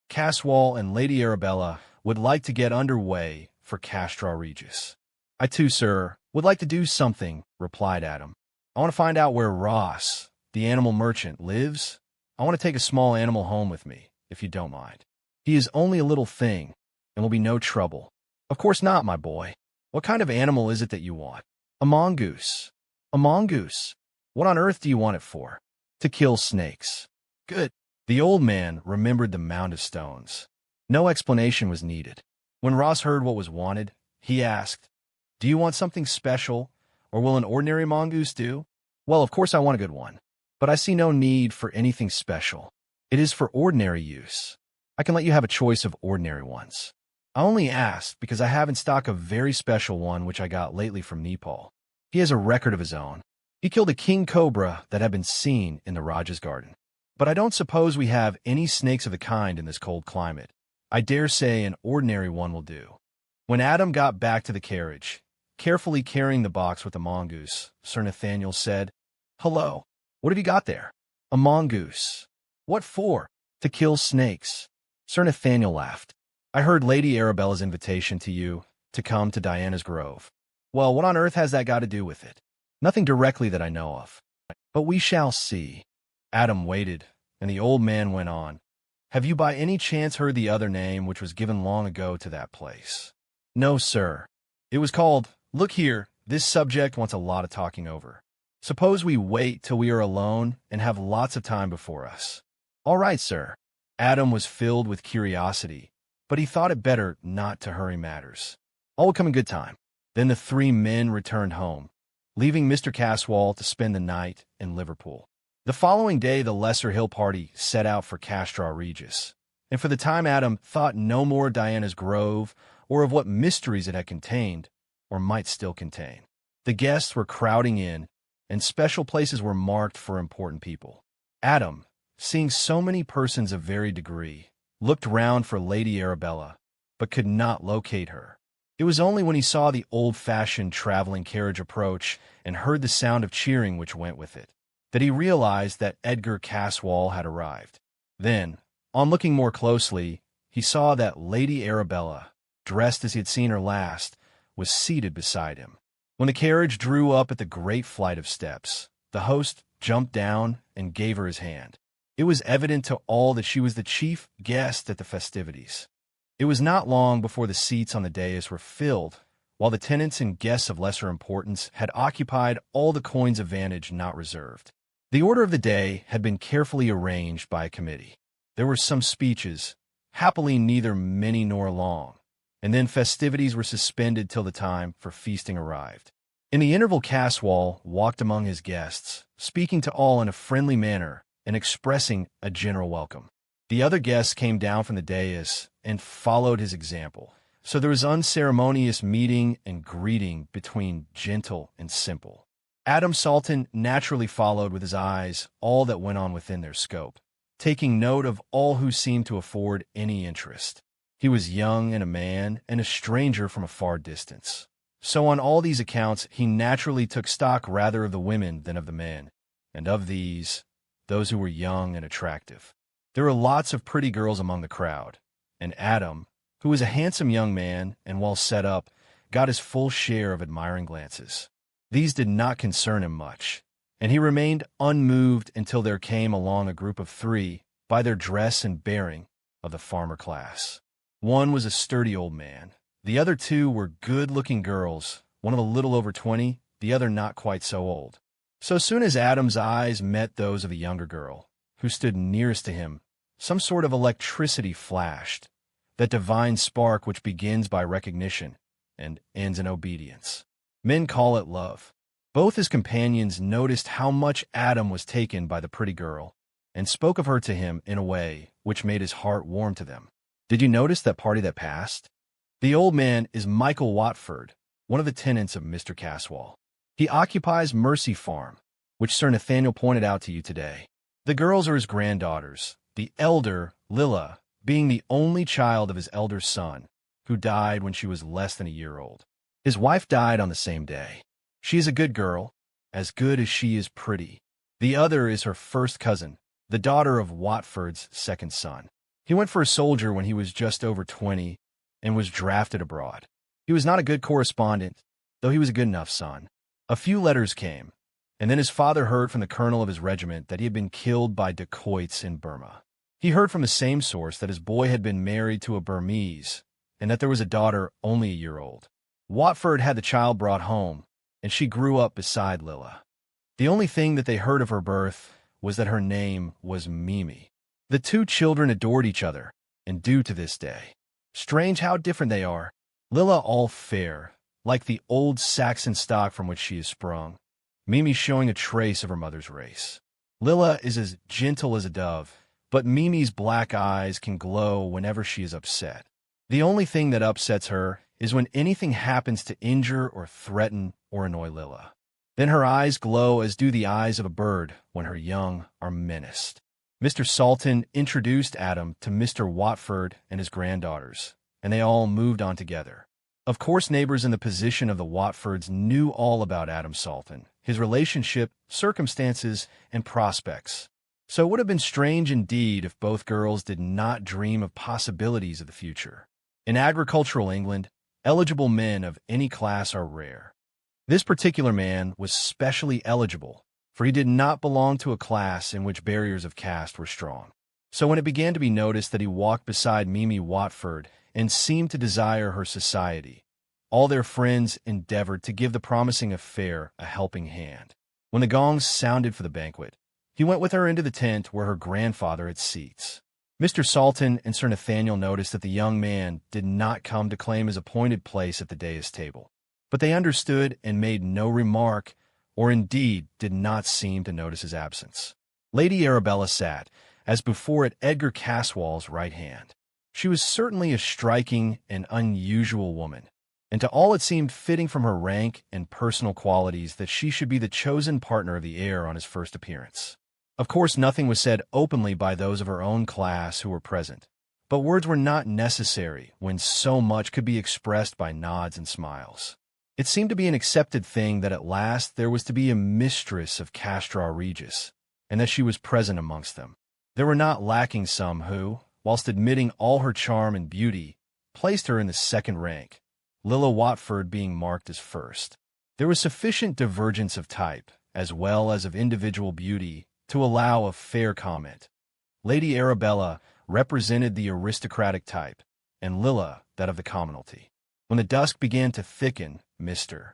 Caswall and Lady Arabella would like to get under way for Castra Regis." "I too, sir, would like to do something," replied Adam. "I want to find out where Ross, the animal merchant, lives. I want to take a small animal home with me, if you don't mind. He is only a little thing, and will be no trouble." "Of course not, my boy. What kind of animal is it that you want?" "A mongoose." "A mongoose? What on earth do you want it for?" "To kill snakes." "Good." The old man remembered the mound of stones. No explanation was needed. When Ross heard what was wanted, he asked, "Do you want something special, or will an ordinary mongoose do?" "Well, of course I want a good one, but I see no need for anything special. It is for ordinary use. I can let you have a choice of ordinary ones. I only asked because I have in stock a very special one which I got lately from Nepal. He has a record of his own. He killed a king cobra that had been seen in the Raja's garden. But I don't suppose we have any snakes of the kind in this cold climate. I dare say an ordinary one will do." When Adam got back to the carriage, carefully carrying the box with the mongoose, Sir Nathaniel said, "Hello, what have you got there?" "A mongoose." "What for?" "To kill snakes." Sir Nathaniel laughed. "I heard Lady Arabella's invitation to you to come to Diana's Grove." "Well, what on earth has that got to do with it?" "Nothing directly that I know of. But we shall see." Adam waited, and the old man went on. "Have you by any chance heard the other name which was given long ago to that place?" "No, sir. It was called, look here, this subject wants a lot of talking over. Suppose we wait till we are alone and have lots of time before us." "All right, sir." Adam was filled with curiosity, but he thought it better not to hurry matters. All will come in good time. Then the three men returned home, leaving Mr. Caswall to spend the night in Liverpool. The following day, the Lesser Hill party set out for Castra Regis, and for the time Adam thought no more of Diana's Grove or of what mysteries it had contained, or might still contain. The guests were crowding in, and special places were marked for important people. Adam, seeing so many persons of varied degree, looked round for Lady Arabella, but could not locate her. It was only when he saw the old-fashioned traveling carriage approach and heard the sound of cheering which went with it, that he realized that Edgar Caswall had arrived. Then, on looking more closely, he saw that Lady Arabella, dressed as he had seen her last, was seated beside him. When the carriage drew up at the great flight of steps, the host jumped down and gave her his hand. It was evident to all that she was the chief guest at the festivities. It was not long before the seats on the dais were filled, while the tenants and guests of lesser importance had occupied all the coigns of vantage not reserved. The order of the day had been carefully arranged by a committee. There were some speeches, happily neither many nor long, and then festivities were suspended till the time for feasting arrived. In the interval, Caswall walked among his guests, speaking to all in a friendly manner and expressing a general welcome. The other guests came down from the dais and followed his example, so there was unceremonious meeting and greeting between gentle and simple. Adam Salton naturally followed with his eyes all that went on within their scope, taking note of all who seemed to afford any interest. He was young and a man, and a stranger from a far distance. So on all these accounts, he naturally took stock rather of the women than of the men, and of these, those who were young and attractive. There were lots of pretty girls among the crowd, and Adam, who was a handsome young man and well set up, got his full share of admiring glances. These did not concern him much, and he remained unmoved until there came along a group of three, by their dress and bearing, of the farmer class. One was a sturdy old man. The other two were good-looking girls, one of a little over 20, the other not quite so old. So soon as Adam's eyes met those of a younger girl, who stood nearest to him, some sort of electricity flashed, that divine spark which begins by recognition and ends in obedience. Men call it love, Both his companions noticed how much Adam was taken by the pretty girl, and spoke of her to him in a way which made his heart warm to them. Did you notice that party that passed? The old man is Michael Watford, one of the tenants of Mr. Caswall. He occupies Mercia Farm, which Sir Nathaniel pointed out to you today. The girls are his granddaughters, the elder, Lilla, being the only child of his elder son, who died when she was less than a year old. His wife died on the same day. She is a good girl, as good as she is pretty. The other is her first cousin, the daughter of Watford's second son. He went for a soldier when he was just over 20 and was drafted abroad. He was not a good correspondent, though he was a good enough son. A few letters came, and then his father heard from the colonel of his regiment that he had been killed by dacoits in Burma. He heard from the same source that his boy had been married to a Burmese, and that there was a daughter only a year old. Watford had the child brought home, and she grew up beside Lilla. The only thing that they heard of her birth was that her name was Mimi. The two children adored each other, and do to this day. Strange how different they are. Lilla all fair, like the old Saxon stock from which she is sprung, Mimi showing a trace of her mother's race. Lilla is as gentle as a dove, but Mimi's black eyes can glow whenever she is upset. The only thing that upsets her is when anything happens to injure or threaten or annoy Lilla. Then her eyes glow as do the eyes of a bird when her young are menaced. Mr. Salton introduced Adam to Mr. Watford and his granddaughters, and they all moved on together. Of course, neighbors in the position of the Watfords knew all about Adam Salton, his relationship, circumstances, and prospects. So it would have been strange indeed if both girls did not dream of possibilities of the future. In agricultural England, eligible men of any class are rare. This particular man was specially eligible, for he did not belong to a class in which barriers of caste were strong. So when it began to be noticed that he walked beside Mimi Watford and seemed to desire her society, all their friends endeavored to give the promising affair a helping hand. When the gongs sounded for the banquet, he went with her into the tent where her grandfather had seats. Mr. Salton and Sir Nathaniel noticed that the young man did not come to claim his appointed place at the dais table, but they understood and made no remark, or indeed did not seem to notice his absence. Lady Arabella sat, as before, at Edgar Caswall's right hand. She was certainly a striking and unusual woman, and to all it seemed fitting from her rank and personal qualities that she should be the chosen partner of the heir on his first appearance. Of course, nothing was said openly by those of her own class who were present, but words were not necessary when so much could be expressed by nods and smiles. It seemed to be an accepted thing that at last there was to be a mistress of Castra Regis, and that she was present amongst them. There were not lacking some who, whilst admitting all her charm and beauty, placed her in the second rank, Lilla Watford being marked as first. There was sufficient divergence of type, as well as of individual beauty, to allow of fair comment. Lady Arabella represented the aristocratic type, and Lilla that of the commonalty. When the dusk began to thicken, Mr.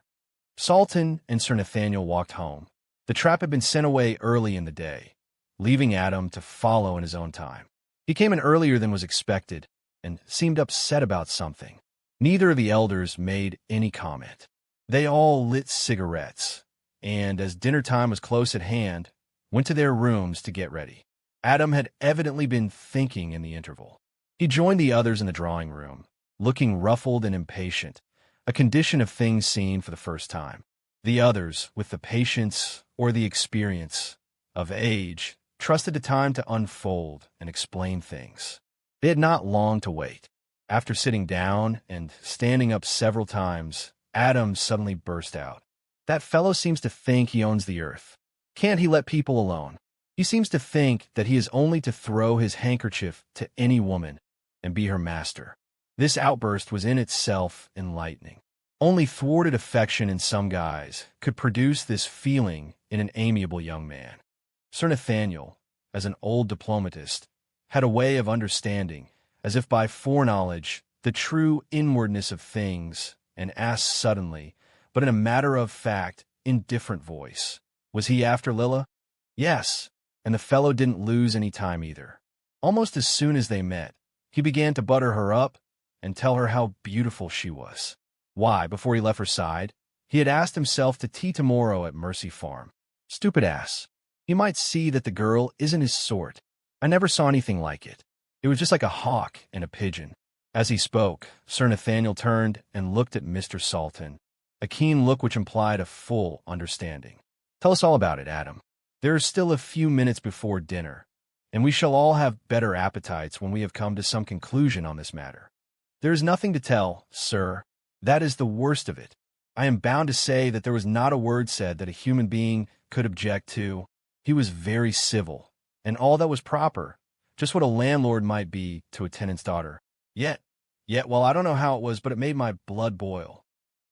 Salton and Sir Nathaniel walked home. The trap had been sent away early in the day, leaving Adam to follow in his own time. He came in earlier than was expected, and seemed upset about something. Neither of the elders made any comment. They all lit cigarettes, and as dinner time was close at hand, went to their rooms to get ready. Adam had evidently been thinking in the interval. He joined the others in the drawing room, looking ruffled and impatient, a condition of things seen for the first time. The others, with the patience or the experience of age, trusted to time to unfold and explain things. They had not long to wait. After sitting down and standing up several times, Adam suddenly burst out. "That fellow seems to think he owns the earth. Can't he let people alone? He seems to think that he is only to throw his handkerchief to any woman and be her master." This outburst was in itself enlightening. Only thwarted affection in some guise could produce this feeling in an amiable young man. Sir Nathaniel, as an old diplomatist, had a way of understanding, as if by foreknowledge, the true inwardness of things, and asked suddenly, but in a matter-of-fact, indifferent voice, "Was he after Lilla?" "Yes," and the fellow didn't lose any time either. Almost as soon as they met, he began to butter her up and tell her how beautiful she was. Why, before he left her side, He had asked himself to tea tomorrow at Mercia Farm. Stupid ass. He might see that the girl isn't his sort. I never saw anything like it. It was just like a hawk and a pigeon. As he spoke, Sir Nathaniel turned and looked at Mr. Salton, a keen look which implied a full understanding. Tell us all about it, Adam. There are still a few minutes before dinner, and we shall all have better appetites when we have come to some conclusion on this matter. There is nothing to tell, sir. That is the worst of it. I am bound to say that there was not a word said that a human being could object to. He was very civil, and all that was proper, just what a landlord might be to a tenant's daughter. Yet, well, I don't know how it was, but it made my blood boil.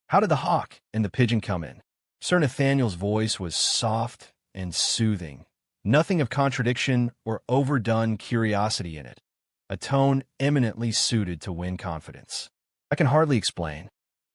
How did the hawk and the pigeon come in? Sir Nathaniel's voice was soft and soothing, nothing of contradiction or overdone curiosity in it, a tone eminently suited to win confidence. I can hardly explain.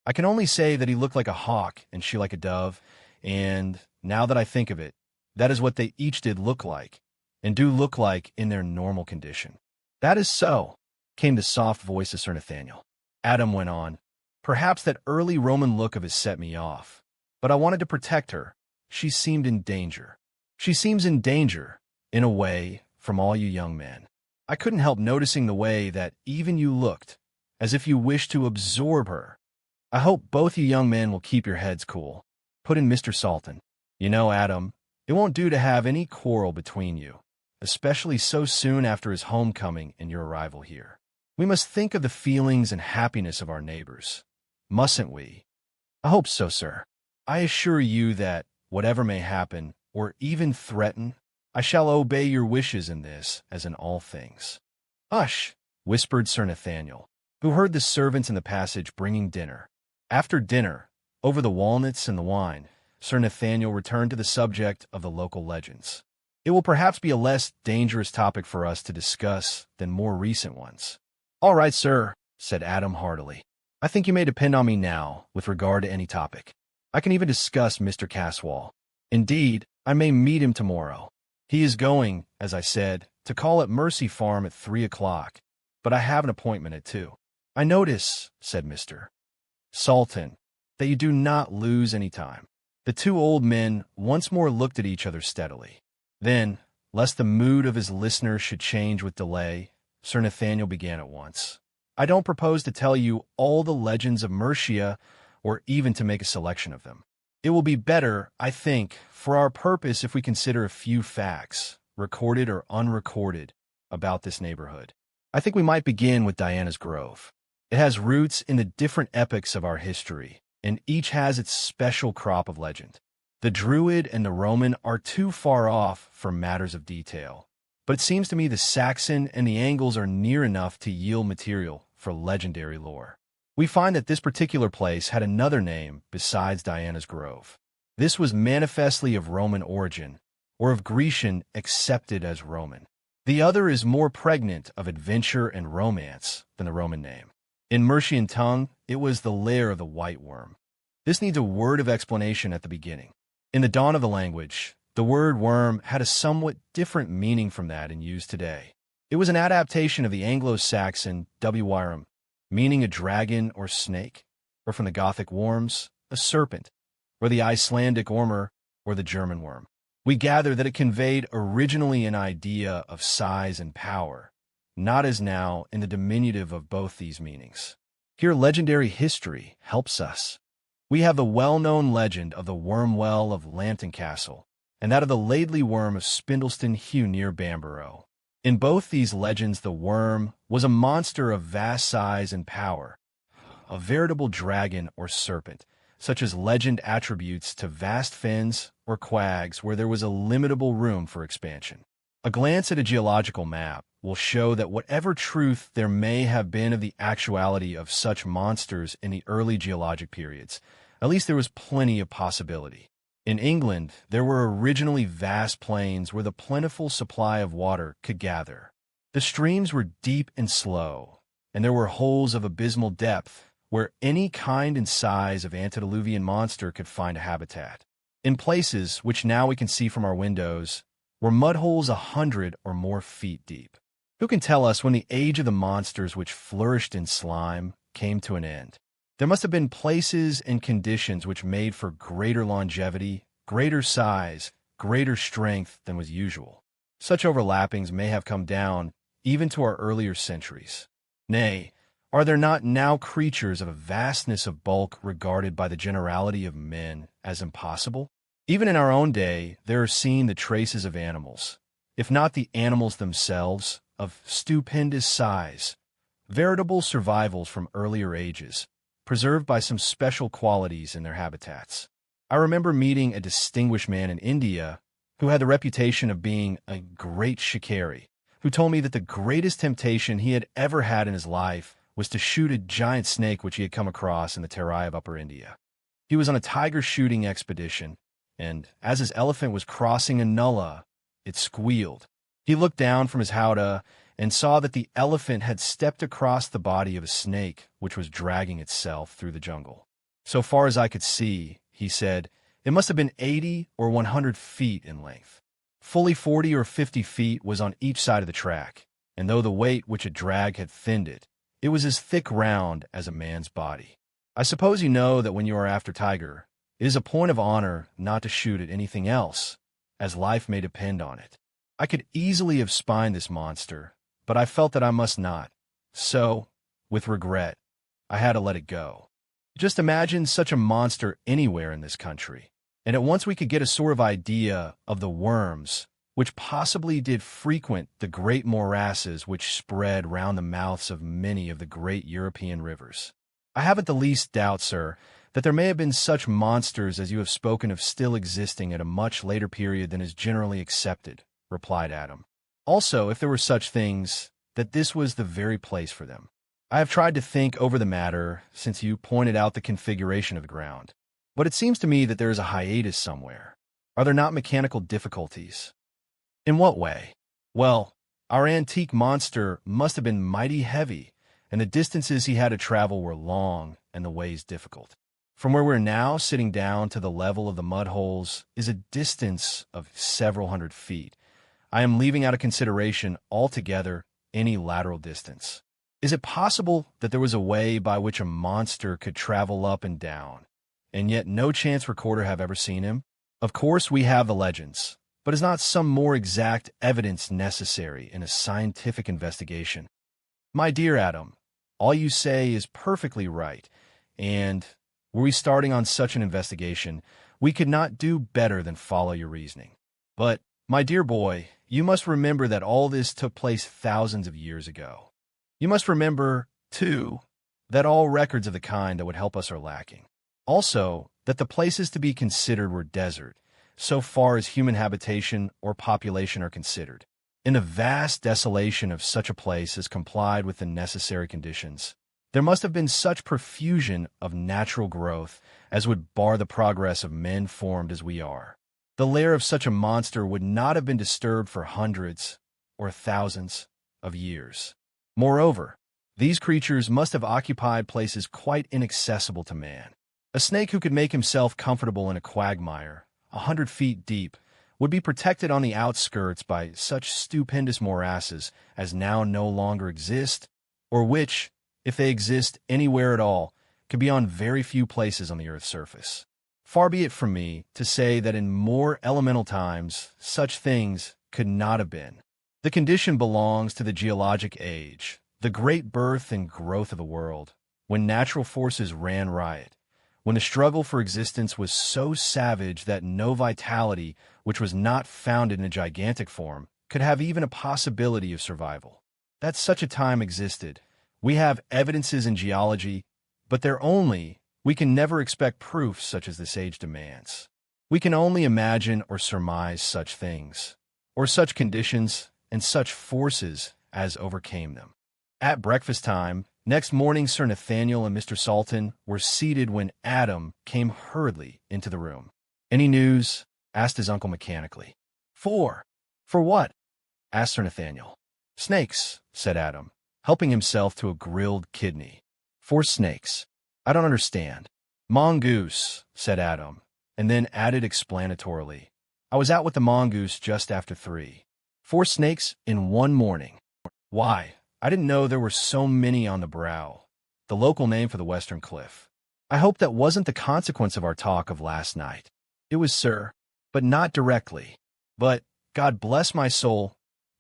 I can only say that he looked like a hawk and she like a dove, and, now that I think of it, that is what they each did look like, and do look like in their normal condition. That is so, came the soft voice of Sir Nathaniel. Adam went on, perhaps that early Roman look of his set me off, but I wanted to protect her. She seemed in danger. She seems in danger, in a way, from all you young men. I couldn't help noticing the way that even you looked, as if you wished to absorb her. I hope both you young men will keep your heads cool, put in Mr. Salton. You know, Adam, it won't do to have any quarrel between you, especially so soon after his homecoming and your arrival here. We must think of the feelings and happiness of our neighbors, mustn't we? I hope so, sir. I assure you that, whatever may happen, or even threaten, I shall obey your wishes in this, as in all things. Hush, whispered Sir Nathaniel, who heard the servants in the passage bringing dinner. After dinner, over the walnuts and the wine, Sir Nathaniel returned to the subject of the local legends. It will perhaps be a less dangerous topic for us to discuss than more recent ones. All right, sir, said Adam heartily. I think you may depend on me now with regard to any topic. I can even discuss Mr. Caswall. Indeed, I may meet him tomorrow. He is going, as I said, to call at Mercia Farm at 3 o'clock, but I have an appointment at 2. I notice, said Mr. Salton, that you do not lose any time. The two old men once more looked at each other steadily. Then, lest the mood of his listeners should change with delay, Sir Nathaniel began at once. I don't propose to tell you all the legends of Mercia, or even to make a selection of them. It will be better, I think, for our purpose if we consider a few facts, recorded or unrecorded, about this neighborhood. I think we might begin with Diana's Grove. It has roots in the different epochs of our history, and each has its special crop of legend. The Druid and the Roman are too far off for matters of detail, but it seems to me the Saxon and the Angles are near enough to yield material for legendary lore. We find that this particular place had another name besides Diana's Grove. This was manifestly of Roman origin, or of Grecian accepted as Roman. The other is more pregnant of adventure and romance than the Roman name. In Mercian tongue, it was the Lair of the White Worm. This needs a word of explanation at the beginning. In the dawn of the language, the word worm had a somewhat different meaning from that in use today. It was an adaptation of the Anglo-Saxon wyrm, meaning a dragon or snake, or from the Gothic worms, a serpent, or the Icelandic ormer, or the German worm. We gather that it conveyed originally an idea of size and power, not as now in the diminutive of both these meanings. Here legendary history helps us. We have the well-known legend of the worm well of Lambton Castle, and that of the Laidley worm of Spindleston Heugh near Bamborough. In both these legends the worm was a monster of vast size and power, a veritable dragon or serpent, such as legend attributes to vast fens or quags where there was a limitable room for expansion. A glance at a geological map will show that whatever truth there may have been of the actuality of such monsters in the early geologic periods, at least there was plenty of possibility. In England, there were originally vast plains where the plentiful supply of water could gather. The streams were deep and slow, and there were holes of abysmal depth where any kind and size of antediluvian monster could find a habitat. In places, which now we can see from our windows, were mud holes 100 or more feet deep. Who can tell us when the age of the monsters which flourished in slime came to an end? There must have been places and conditions which made for greater longevity, greater size, greater strength than was usual. Such overlappings may have come down even to our earlier centuries. Nay, are there not now creatures of a vastness of bulk regarded by the generality of men as impossible? Even in our own day, there are seen the traces of animals, if not the animals themselves, of stupendous size, veritable survivals from earlier ages, preserved by some special qualities in their habitats. I remember meeting a distinguished man in India who had the reputation of being a great shikari, who told me that the greatest temptation he had ever had in his life was to shoot a giant snake which he had come across in the Terai of Upper India. He was on a tiger shooting expedition, and as his elephant was crossing a nullah, it squealed. He looked down from his howdah and saw that the elephant had stepped across the body of a snake which was dragging itself through the jungle. So far as I could see, he said, it must have been 80 or 100 feet in length. Fully 40 or 50 feet was on each side of the track, and though the weight which it dragged had thinned it, it was as thick round as a man's body. I suppose you know that when you are after tiger, it is a point of honor not to shoot at anything else, as life may depend on it. I could easily have spined this monster, but I felt that I must not. So, with regret, I had to let it go. Just imagine such a monster anywhere in this country, and at once we could get a sort of idea of the worms which possibly did frequent the great morasses which spread round the mouths of many of the great European rivers. I haven't the least doubt, sir, that there may have been such monsters as you have spoken of still existing at a much later period than is generally accepted, replied Adam. Also, if there were such things, that this was the very place for them. I have tried to think over the matter since you pointed out the configuration of the ground, but it seems to me that there is a hiatus somewhere. Are there not mechanical difficulties? In what way? Well, our antique monster must have been mighty heavy, and the distances he had to travel were long and the ways difficult. From where we're now sitting down to the level of the mud holes is a distance of several hundred feet. I am leaving out of consideration altogether any lateral distance. Is it possible that there was a way by which a monster could travel up and down, and yet no chance recorder have ever seen him? Of course we have the legends, but is not some more exact evidence necessary in a scientific investigation? My dear Adam, all you say is perfectly right, and were we starting on such an investigation, we could not do better than follow your reasoning. But, my dear boy, you must remember that all this took place thousands of years ago. You must remember, too, that all records of the kind that would help us are lacking. Also, that the places to be considered were desert, so far as human habitation or population are considered. In the vast desolation of such a place as complied with the necessary conditions, there must have been such profusion of natural growth as would bar the progress of men formed as we are. The lair of such a monster would not have been disturbed for hundreds or thousands of years. Moreover, these creatures must have occupied places quite inaccessible to man. A snake who could make himself comfortable in a quagmire, 100 feet deep, would be protected on the outskirts by such stupendous morasses as now no longer exist, or which, if they exist anywhere at all, could be on very few places on the earth's surface. Far be it from me to say that in more elemental times such things could not have been. The condition belongs to the geologic age, the great birth and growth of the world, when natural forces ran riot, when the struggle for existence was so savage that no vitality which was not founded in a gigantic form could have even a possibility of survival. That such a time existed, we have evidences in geology, but we can never expect proof such as this age demands. We can only imagine or surmise such things, or such conditions and such forces as overcame them. At breakfast time, next morning Sir Nathaniel and Mr. Salton were seated when Adam came hurriedly into the room. "Any news?" asked his uncle mechanically. For what?" asked Sir Nathaniel. "Snakes," said Adam, helping himself to a grilled kidney. "For snakes. I don't understand." "Mongoose," said Adam, and then added explanatorily, "I was out with the mongoose just after 3. 4 snakes in one morning. Why, I didn't know there were so many on the brow. the local name for the western cliff. I hope that wasn't the consequence of our talk of last night. It was, sir, but not directly. But, God bless my soul,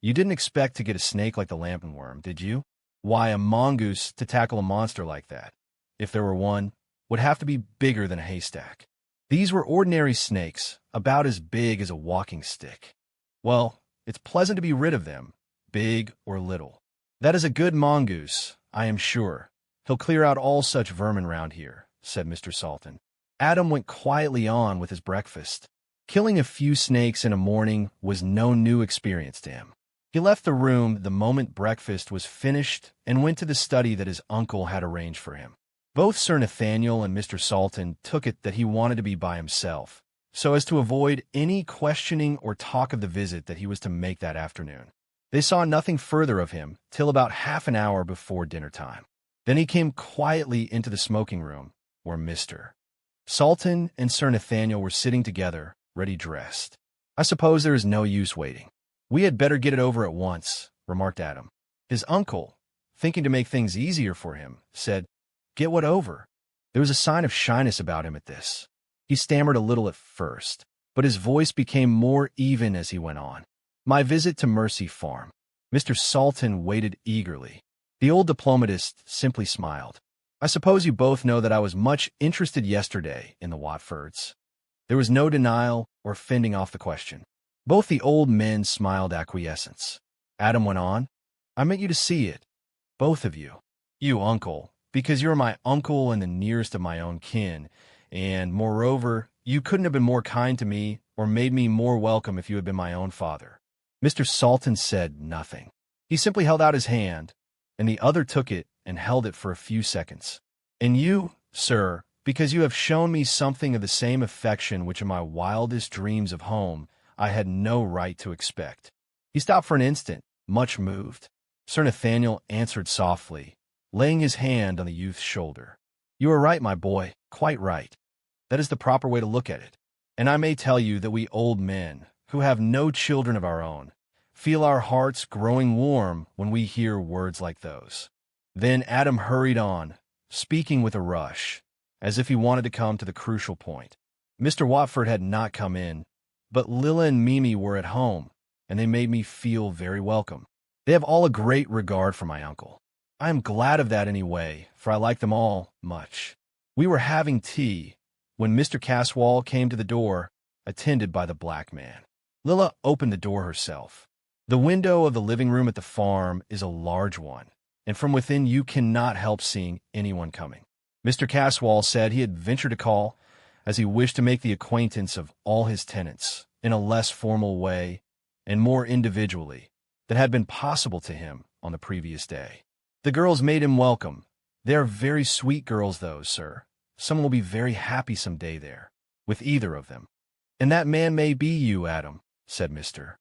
you didn't expect to get a snake like the lampworm, did you? Why, a mongoose to tackle a monster like that, if there were one, would have to be bigger than a haystack. These were ordinary snakes, about as big as a walking stick. Well, it's pleasant to be rid of them, big or little. That is a good mongoose, I am sure. He'll clear out all such vermin round here, said Mr. Salton. Adam went quietly on with his breakfast. Killing a few snakes in a morning was no new experience to him. He left the room the moment breakfast was finished and went to the study that his uncle had arranged for him. Both Sir Nathaniel and Mr. Salton took it that he wanted to be by himself, so as to avoid any questioning or talk of the visit that he was to make that afternoon. They saw nothing further of him till about half an hour before dinner time. Then he came quietly into the smoking room, where Mr. Salton and Sir Nathaniel were sitting together, ready dressed. I suppose there is no use waiting. We had better get it over at once, remarked Adam. His uncle, thinking to make things easier for him, said, Get what over? There was a sign of shyness about him at this. He stammered a little at first, but his voice became more even as he went on. My visit to Mercia Farm. Mr. Salton waited eagerly. The old diplomatist simply smiled. I suppose you both know that I was much interested yesterday in the Watfords. There was no denial or fending off the question. Both the old men smiled acquiescence. Adam went on, I meant you to see it, both of you. You, uncle, because you're my uncle and the nearest of my own kin, and, moreover, you couldn't have been more kind to me or made me more welcome if you had been my own father. Mr. Salton said nothing. He simply held out his hand, and the other took it and held it for a few seconds. And you, sir, because you have shown me something of the same affection which in my wildest dreams of home I had no right to expect. He stopped for an instant, much moved. Sir Nathaniel answered softly, laying his hand on the youth's shoulder. You are right, my boy, quite right. That is the proper way to look at it. And I may tell you that we old men, who have no children of our own, feel our hearts growing warm when we hear words like those. Then Adam hurried on, speaking with a rush, as if he wanted to come to the crucial point. Mr. Watford had not come in, but Lilla and Mimi were at home, and they made me feel very welcome. They have all a great regard for my uncle. I am glad of that anyway, for I like them all much. We were having tea when Mr. Caswall came to the door, attended by the black man. Lilla opened the door herself. The window of the living room at the farm is a large one, and from within you cannot help seeing anyone coming. Mr. Caswall said he had ventured to call, as he wished to make the acquaintance of all his tenants in a less formal way and more individually than had been possible to him on the previous day. The girls made him welcome. They are very sweet girls, those, sir. Someone will be very happy some day there, with either of them. And that man may be you, Adam, said Mr.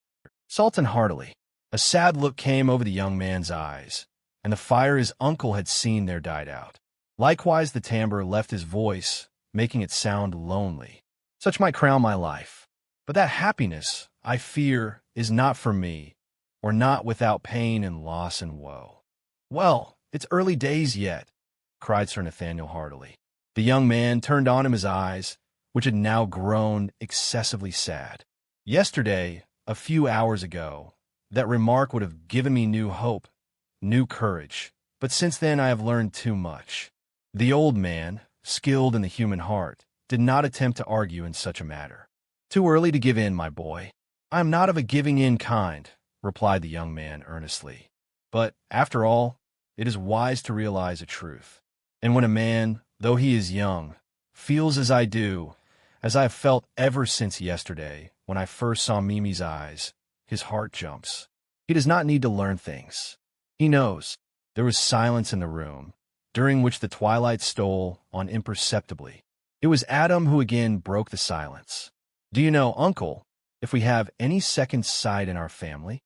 Salton heartily. A sad look came over the young man's eyes, and the fire his uncle had seen there died out. Likewise the timbre left his voice, making it sound lonely. Such might crown my life. But that happiness, I fear, is not for me, or not without pain and loss and woe. Well, it's early days yet, cried Sir Nathaniel heartily. The young man turned on him his eyes, which had now grown excessively sad. Yesterday, a few hours ago, that remark would have given me new hope, new courage, but since then I have learned too much. The old man, skilled in the human heart, did not attempt to argue in such a matter. Too early to give in, my boy. I am not of a giving-in kind, replied the young man earnestly. But, after all, it is wise to realize a truth. And when a man, though he is young, feels as I do, as I have felt ever since yesterday, when I first saw Mimi's eyes, his heart jumps. He does not need to learn things. He knows. There was silence in the room, during which the twilight stole on imperceptibly. It was Adam who again broke the silence. Do you know, uncle, if we have any second sight in our family?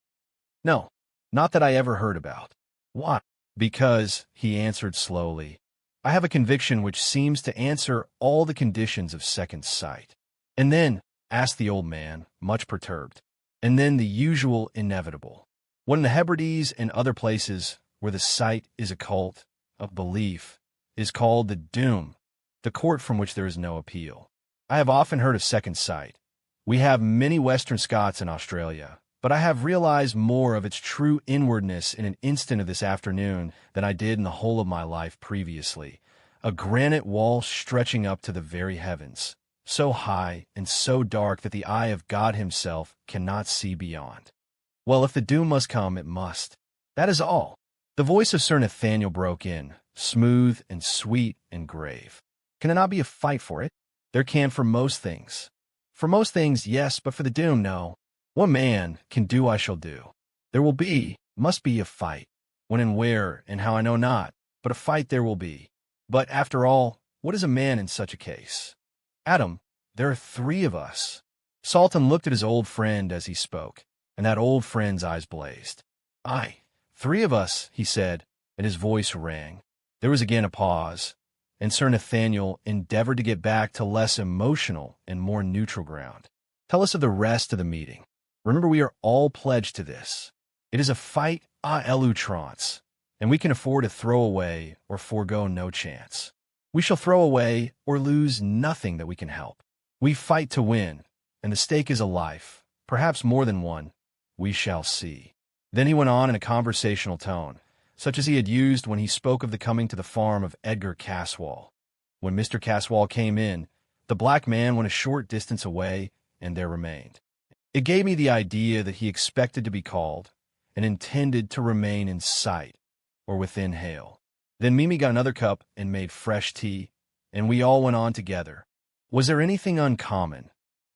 No, not that I ever heard about. Why? Because, he answered slowly, I have a conviction which seems to answer all the conditions of second sight. And then, asked the old man, much perturbed, and then the usual inevitable. When in the Hebrides and other places where the sight is occult, of belief, is called the Doom, the court from which there is no appeal. I have often heard of second sight. We have many Western Scots in Australia, but I have realized more of its true inwardness in an instant of this afternoon than I did in the whole of my life previously. A granite wall stretching up to the very heavens, so high and so dark that the eye of God himself cannot see beyond. Well, if the doom must come, it must. That is all. The voice of Sir Nathaniel broke in, smooth and sweet and grave. Can there not be a fight for it? There can for most things. For most things, yes, but for the doom, no. What man can do I shall do. There must be a fight. When and where and how I know not, but a fight there will be. But after all, what is a man in such a case? Adam, there are 3 of us. Salton looked at his old friend as he spoke, and that old friend's eyes blazed. Aye, 3 of us, he said, and his voice rang. There was again a pause, and Sir Nathaniel endeavored to get back to less emotional and more neutral ground. Tell us of the rest of the meeting. Remember, we are all pledged to this. It is a fight à l'outrance, and we can afford to throw away or forego no chance. We shall throw away or lose nothing that we can help. We fight to win, and the stake is a life, perhaps more than one. We shall see. Then he went on in a conversational tone, such as he had used when he spoke of the coming to the farm of Edgar Caswall. When Mr. Caswall came in, the black man went a short distance away and there remained. It gave me the idea that he expected to be called and intended to remain in sight or within hail. Then Mimi got another cup and made fresh tea, and we all went on together. Was there anything uncommon?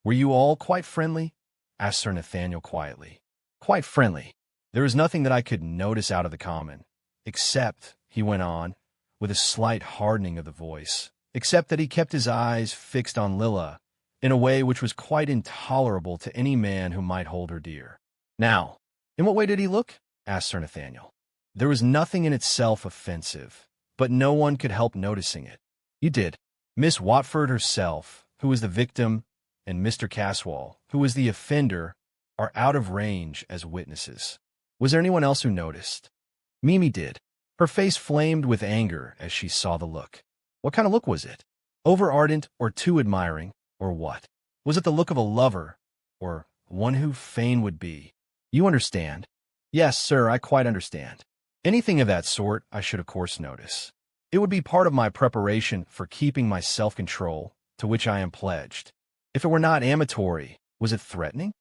Were you all quite friendly? Asked Sir Nathaniel quietly. Quite friendly. There was nothing that I could notice out of the common, except, he went on, with a slight hardening of the voice, except that he kept his eyes fixed on Lilla in a way which was quite intolerable to any man who might hold her dear. Now, in what way did he look? Asked Sir Nathaniel. There was nothing in itself offensive, but no one could help noticing it. You did. Miss Watford herself, who was the victim, and Mr. Caswall, who was the offender, are out of range as witnesses. Was there anyone else who noticed? Mimi did. Her face flamed with anger as she saw the look. What kind of look was it? Over-ardent or too admiring, or what? Was it the look of a lover, or one who fain would be? You understand? Yes, sir, I quite understand. Anything of that sort I should of course notice. It would be part of my preparation for keeping my self-control, to which I am pledged. If it were not amatory, was it threatening?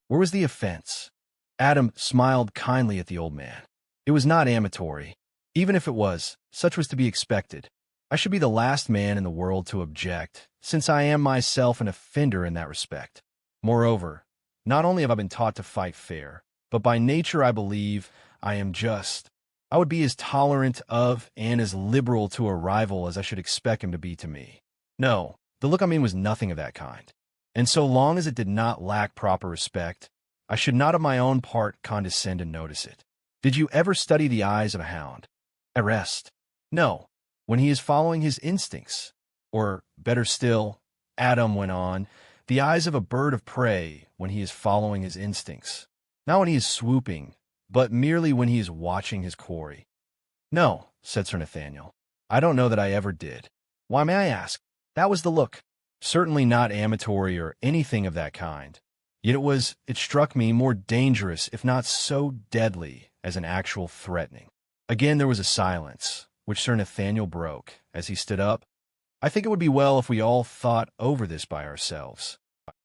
Where was the offense? Adam smiled kindly at the old man. It was not amatory. Even if it was, such was to be expected. I should be the last man in the world to object, since I am myself an offender in that respect. Moreover, not only have I been taught to fight fair, but by nature I believe I am just. I would be as tolerant of and as liberal to a rival as I should expect him to be to me. No, the look I mean was nothing of that kind. And so long as it did not lack proper respect, I should not of my own part condescend to notice it. Did you ever study the eyes of a hound? At rest? No, when he is following his instincts. Or, better still, Adam went on, the eyes of a bird of prey when he is following his instincts. Not when he is swooping, but merely when he is watching his quarry. No, said Sir Nathaniel. I don't know that I ever did. Why, may I ask? That was the look. Certainly not amatory or anything of that kind. Yet it struck me more dangerous, if not so deadly, as an actual threatening. Again there was a silence, which Sir Nathaniel broke, as he stood up. I think it would be well if we all thought over this by ourselves.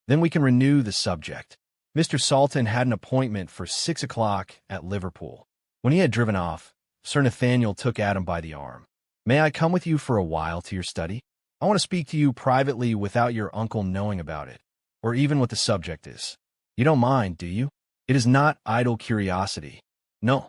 Then we can renew the subject. Mr. Salton had an appointment for 6 o'clock at Liverpool. When he had driven off, Sir Nathaniel took Adam by the arm. May I come with you for a while to your study? I want to speak to you privately without your uncle knowing about it, or even what the subject is. You don't mind, do you? It is not idle curiosity. No.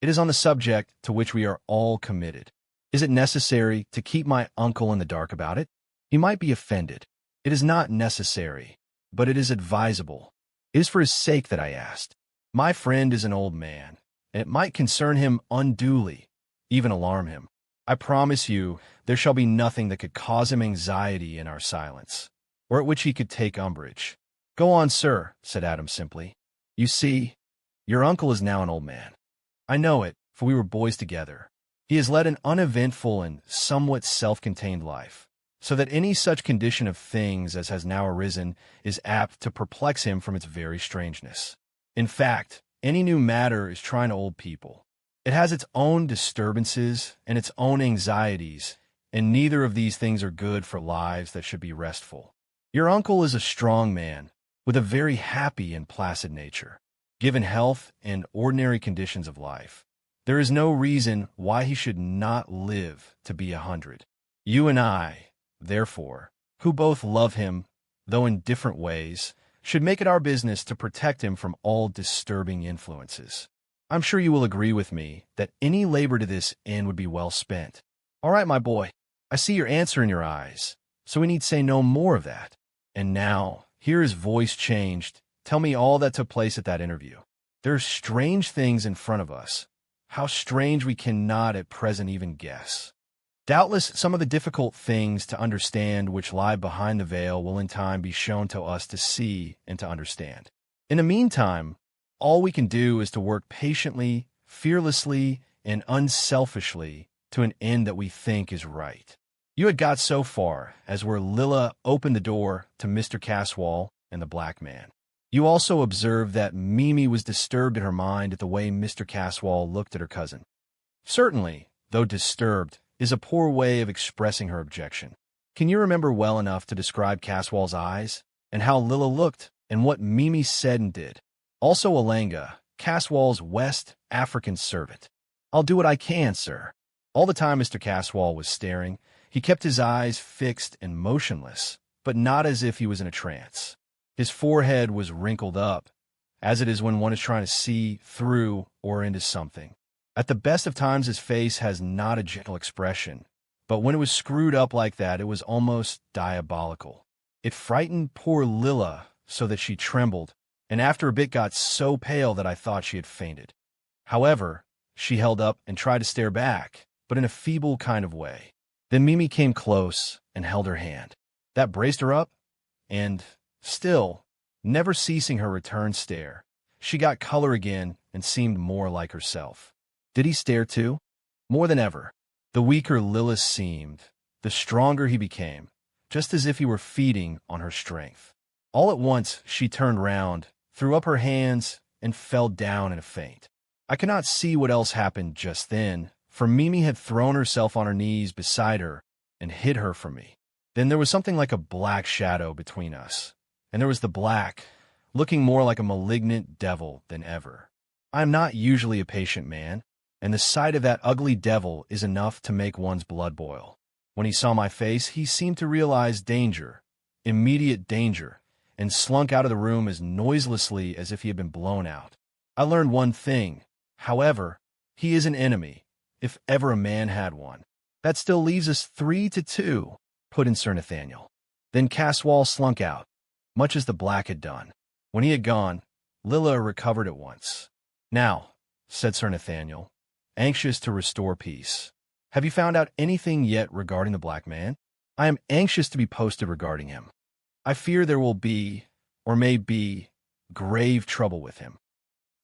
It is on the subject to which we are all committed. Is it necessary to keep my uncle in the dark about it? He might be offended. It is not necessary, but it is advisable. It is for his sake that I asked. My friend is an old man, and it might concern him unduly, even alarm him. I promise you there shall be nothing that could cause him anxiety in our silence, or at which he could take umbrage. Go on, sir, said Adam simply. You see, your uncle is now an old man. I know it, for we were boys together. He has led an uneventful and somewhat self-contained life, so that any such condition of things as has now arisen is apt to perplex him from its very strangeness. In fact, any new matter is trying to old people. It has its own disturbances and its own anxieties, and neither of these things are good for lives that should be restful. Your uncle is a strong man, with a very happy and placid nature. Given health and ordinary conditions of life, there is no reason why he should not live to be 100. You and I, therefore, who both love him, though in different ways, should make it our business to protect him from all disturbing influences. I'm sure you will agree with me that any labor to this end would be well spent. All right, my boy, I see your answer in your eyes, so we need say no more of that. And now, here his voice changed. Tell me all that took place at that interview. There are strange things in front of us. How strange we cannot at present even guess. Doubtless some of the difficult things to understand which lie behind the veil will in time be shown to us to see and to understand. In the meantime, all we can do is to work patiently, fearlessly, and unselfishly to an end that we think is right. You had got so far as where Lilla opened the door to Mr. Caswall and the black man. You also observed that Mimi was disturbed in her mind at the way Mr. Caswall looked at her cousin. Certainly, though disturbed, is a poor way of expressing her objection. Can you remember well enough to describe Caswall's eyes, and how Lilla looked, and what Mimi said and did? Also Oolanga, Caswall's West African servant. I'll do what I can, sir. All the time Mr. Caswall was staring, he kept his eyes fixed and motionless, but not as if he was in a trance. His forehead was wrinkled up, as it is when one is trying to see through or into something. At the best of times his face has not a gentle expression, but when it was screwed up like that, it was almost diabolical. It frightened poor Lilla so that she trembled, and after a bit got so pale that I thought she had fainted. However, she held up and tried to stare back, but in a feeble kind of way. Then Mimi came close and held her hand. That braced her up, and, still, never ceasing her return stare, she got color again and seemed more like herself. Did he stare too? More than ever. The weaker Lilla seemed, the stronger he became, just as if he were feeding on her strength. All at once she turned round, threw up her hands, and fell down in a faint. I could not see what else happened just then, for Mimi had thrown herself on her knees beside her and hid her from me. Then there was something like a black shadow between us, and there was the black, looking more like a malignant devil than ever. I am not usually a patient man, and the sight of that ugly devil is enough to make one's blood boil. When he saw my face, he seemed to realize danger, immediate danger, and slunk out of the room as noiselessly as if he had been blown out. I learned one thing, however, he is an enemy, if ever a man had one. That still leaves us 3-2, put in Sir Nathaniel. Then Caswall slunk out, much as the black had done. When he had gone, Lilla recovered at once. Now, said Sir Nathaniel, anxious to restore peace, have you found out anything yet regarding the black man? I am anxious to be posted regarding him. I fear there will be, or may be, grave trouble with him.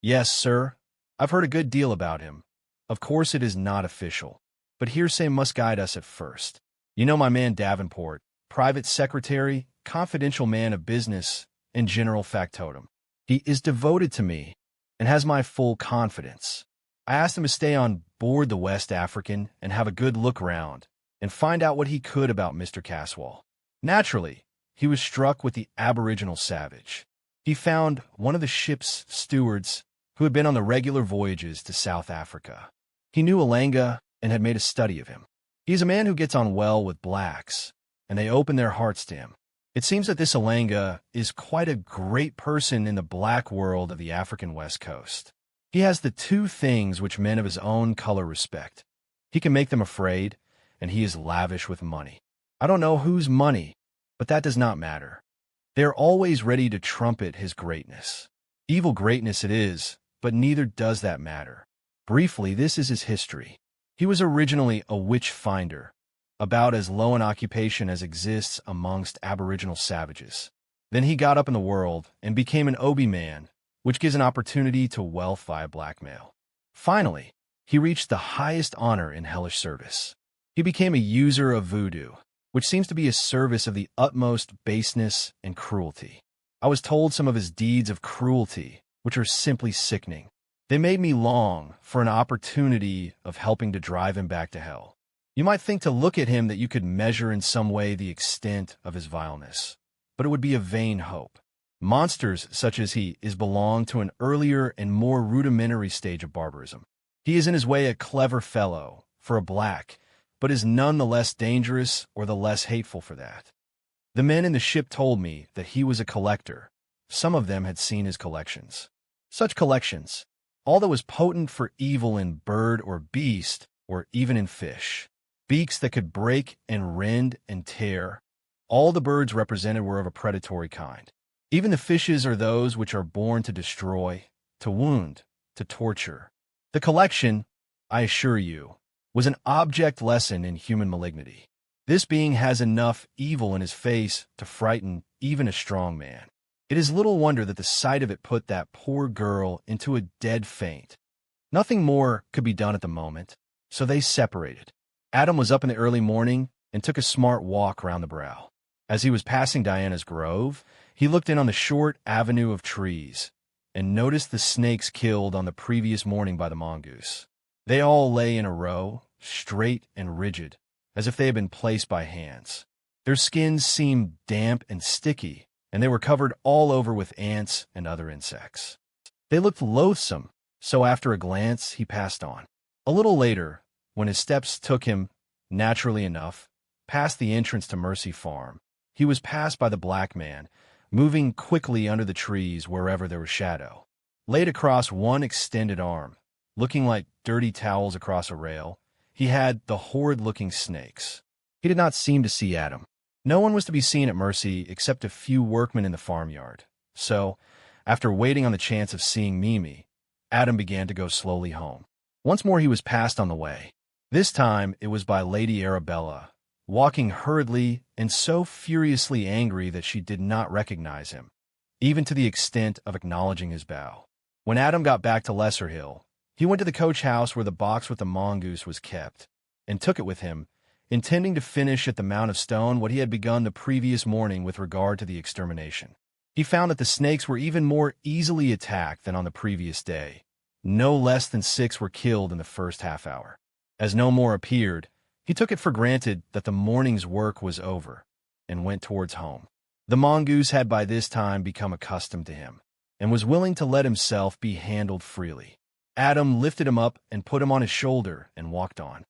Yes, sir, I've heard a good deal about him. Of course it is not official, but hearsay must guide us at first. You know my man Davenport, private secretary, confidential man of business, and general factotum. He is devoted to me, and has my full confidence. I asked him to stay on board the West African and have a good look round, and find out what he could about Mr. Caswall. Naturally, he was struck with the aboriginal savage. He found one of the ship's stewards who had been on the regular voyages to South Africa. He knew Oolanga and had made a study of him. He is a man who gets on well with blacks, and they open their hearts to him. It seems that this Oolanga is quite a great person in the black world of the African West Coast. He has the two things which men of his own color respect. He can make them afraid, and he is lavish with money. I don't know whose money, but that does not matter. They are always ready to trumpet his greatness. Evil greatness it is, but neither does that matter. Briefly, this is his history. He was originally a witch finder, about as low an occupation as exists amongst aboriginal savages. Then he got up in the world and became an Obi man, which gives an opportunity to wealth via blackmail. Finally, he reached the highest honor in hellish service. He became a user of voodoo, which seems to be a service of the utmost baseness and cruelty. I was told some of his deeds of cruelty, which are simply sickening. They made me long for an opportunity of helping to drive him back to hell. You might think to look at him that you could measure in some way the extent of his vileness, but it would be a vain hope. Monsters such as he belong to an earlier and more rudimentary stage of barbarism. He is in his way a clever fellow for a black, but is none the less dangerous or the less hateful for that. The men in the ship told me that he was a collector. Some of them had seen his collections. Such collections, all that was potent for evil in bird or beast, or even in fish. Beaks that could break and rend and tear. All the birds represented were of a predatory kind. Even the fishes are those which are born to destroy, to wound, to torture. The collection, I assure you, was an object lesson in human malignity. This being has enough evil in his face to frighten even a strong man. It is little wonder that the sight of it put that poor girl into a dead faint. Nothing more could be done at the moment, so they separated. Adam was up in the early morning and took a smart walk round the brow. As he was passing Diana's grove, he looked in on the short avenue of trees and noticed the snakes killed on the previous morning by the mongoose. They all lay in a row, straight and rigid, as if they had been placed by hands. Their skins seemed damp and sticky, and they were covered all over with ants and other insects. They looked loathsome, so after a glance he passed on. A little later, when his steps took him, naturally enough, past the entrance to Mercia Farm, he was passed by the black man, moving quickly under the trees wherever there was shadow. Laid across one extended arm, looking like dirty towels across a rail, he had the horrid-looking snakes. He did not seem to see Adam. No one was to be seen at Mercia except a few workmen in the farmyard. So, after waiting on the chance of seeing Mimi, Adam began to go slowly home. Once more he was passed on the way. This time it was by Lady Arabella, walking hurriedly and so furiously angry that she did not recognize him, even to the extent of acknowledging his bow. When Adam got back to Lesser Hill, he went to the coach house where the box with the mongoose was kept, and took it with him, intending to finish at the Mount of Stone what he had begun the previous morning with regard to the extermination. He found that the snakes were even more easily attacked than on the previous day. No less than 6 were killed in the first half hour. As no more appeared, he took it for granted that the morning's work was over, and went towards home. The mongoose had by this time become accustomed to him, and was willing to let himself be handled freely. Adam lifted him up and put him on his shoulder and walked on.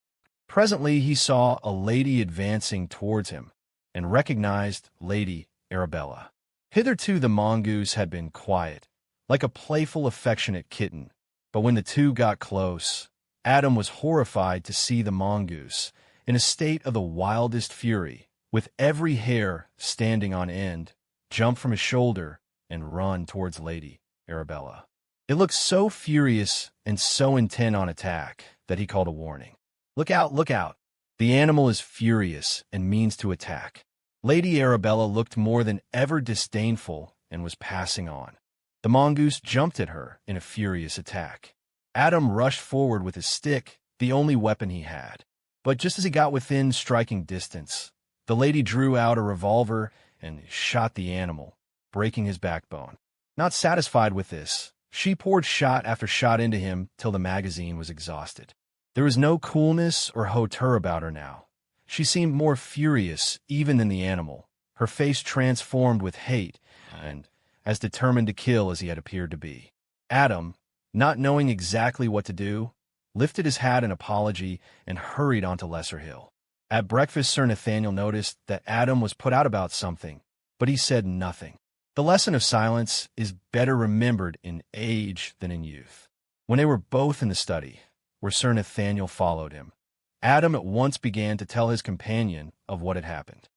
Presently he saw a lady advancing towards him, and recognized Lady Arabella. Hitherto the mongoose had been quiet, like a playful, affectionate kitten, but when the two got close, Adam was horrified to see the mongoose, in a state of the wildest fury, with every hair standing on end, jump from his shoulder and run towards Lady Arabella. It looked so furious and so intent on attack that he called a warning. "Look out, look out! The animal is furious and means to attack." Lady Arabella looked more than ever disdainful and was passing on. The mongoose jumped at her in a furious attack. Adam rushed forward with his stick, the only weapon he had. But just as he got within striking distance, the lady drew out a revolver and shot the animal, breaking his backbone. Not satisfied with this, she poured shot after shot into him till the magazine was exhausted. There was no coolness or hauteur about her now. She seemed more furious even than the animal, her face transformed with hate, and as determined to kill as he had appeared to be. Adam, not knowing exactly what to do, lifted his hat in apology and hurried on to Lesser Hill. At breakfast, Sir Nathaniel noticed that Adam was put out about something, but he said nothing. The lesson of silence is better remembered in age than in youth. When they were both in the study, where Sir Nathaniel followed him, Adam at once began to tell his companion of what had happened.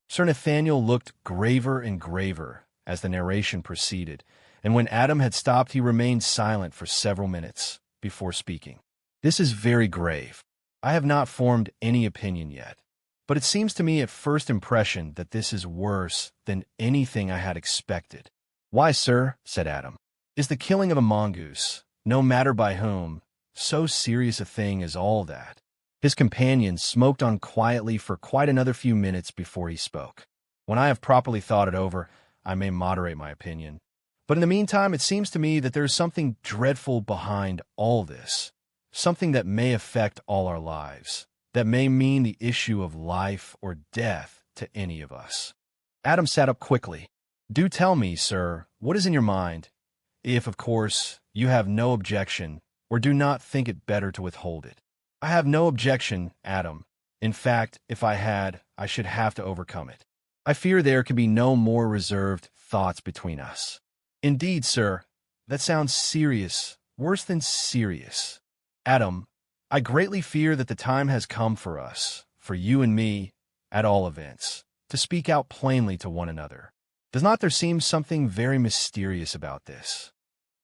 Sir Nathaniel looked graver and graver as the narration proceeded, and when Adam had stopped, he remained silent for several minutes before speaking. "This is very grave. I have not formed any opinion yet, but it seems to me at first impression that this is worse than anything I had expected." "Why, sir," said Adam, "is the killing of a mongoose, no matter by whom, So serious a thing as all that. His companion smoked on quietly for quite another few minutes before he spoke. When I have properly thought it over, I may moderate my opinion. But in the meantime, it seems to me that there is something dreadful behind all this. Something that may affect all our lives. That may mean the issue of life or death to any of us. Adam sat up quickly. Do tell me, sir, what is in your mind? If, of course, you have no objection, or do not think it better to withhold it. I have no objection, Adam. In fact, if I had, I should have to overcome it. I fear there can be no more reserved thoughts between us. Indeed, sir, that sounds serious, worse than serious. Adam, I greatly fear that the time has come for us, for you and me, at all events, to speak out plainly to one another. Does not there seem something very mysterious about this?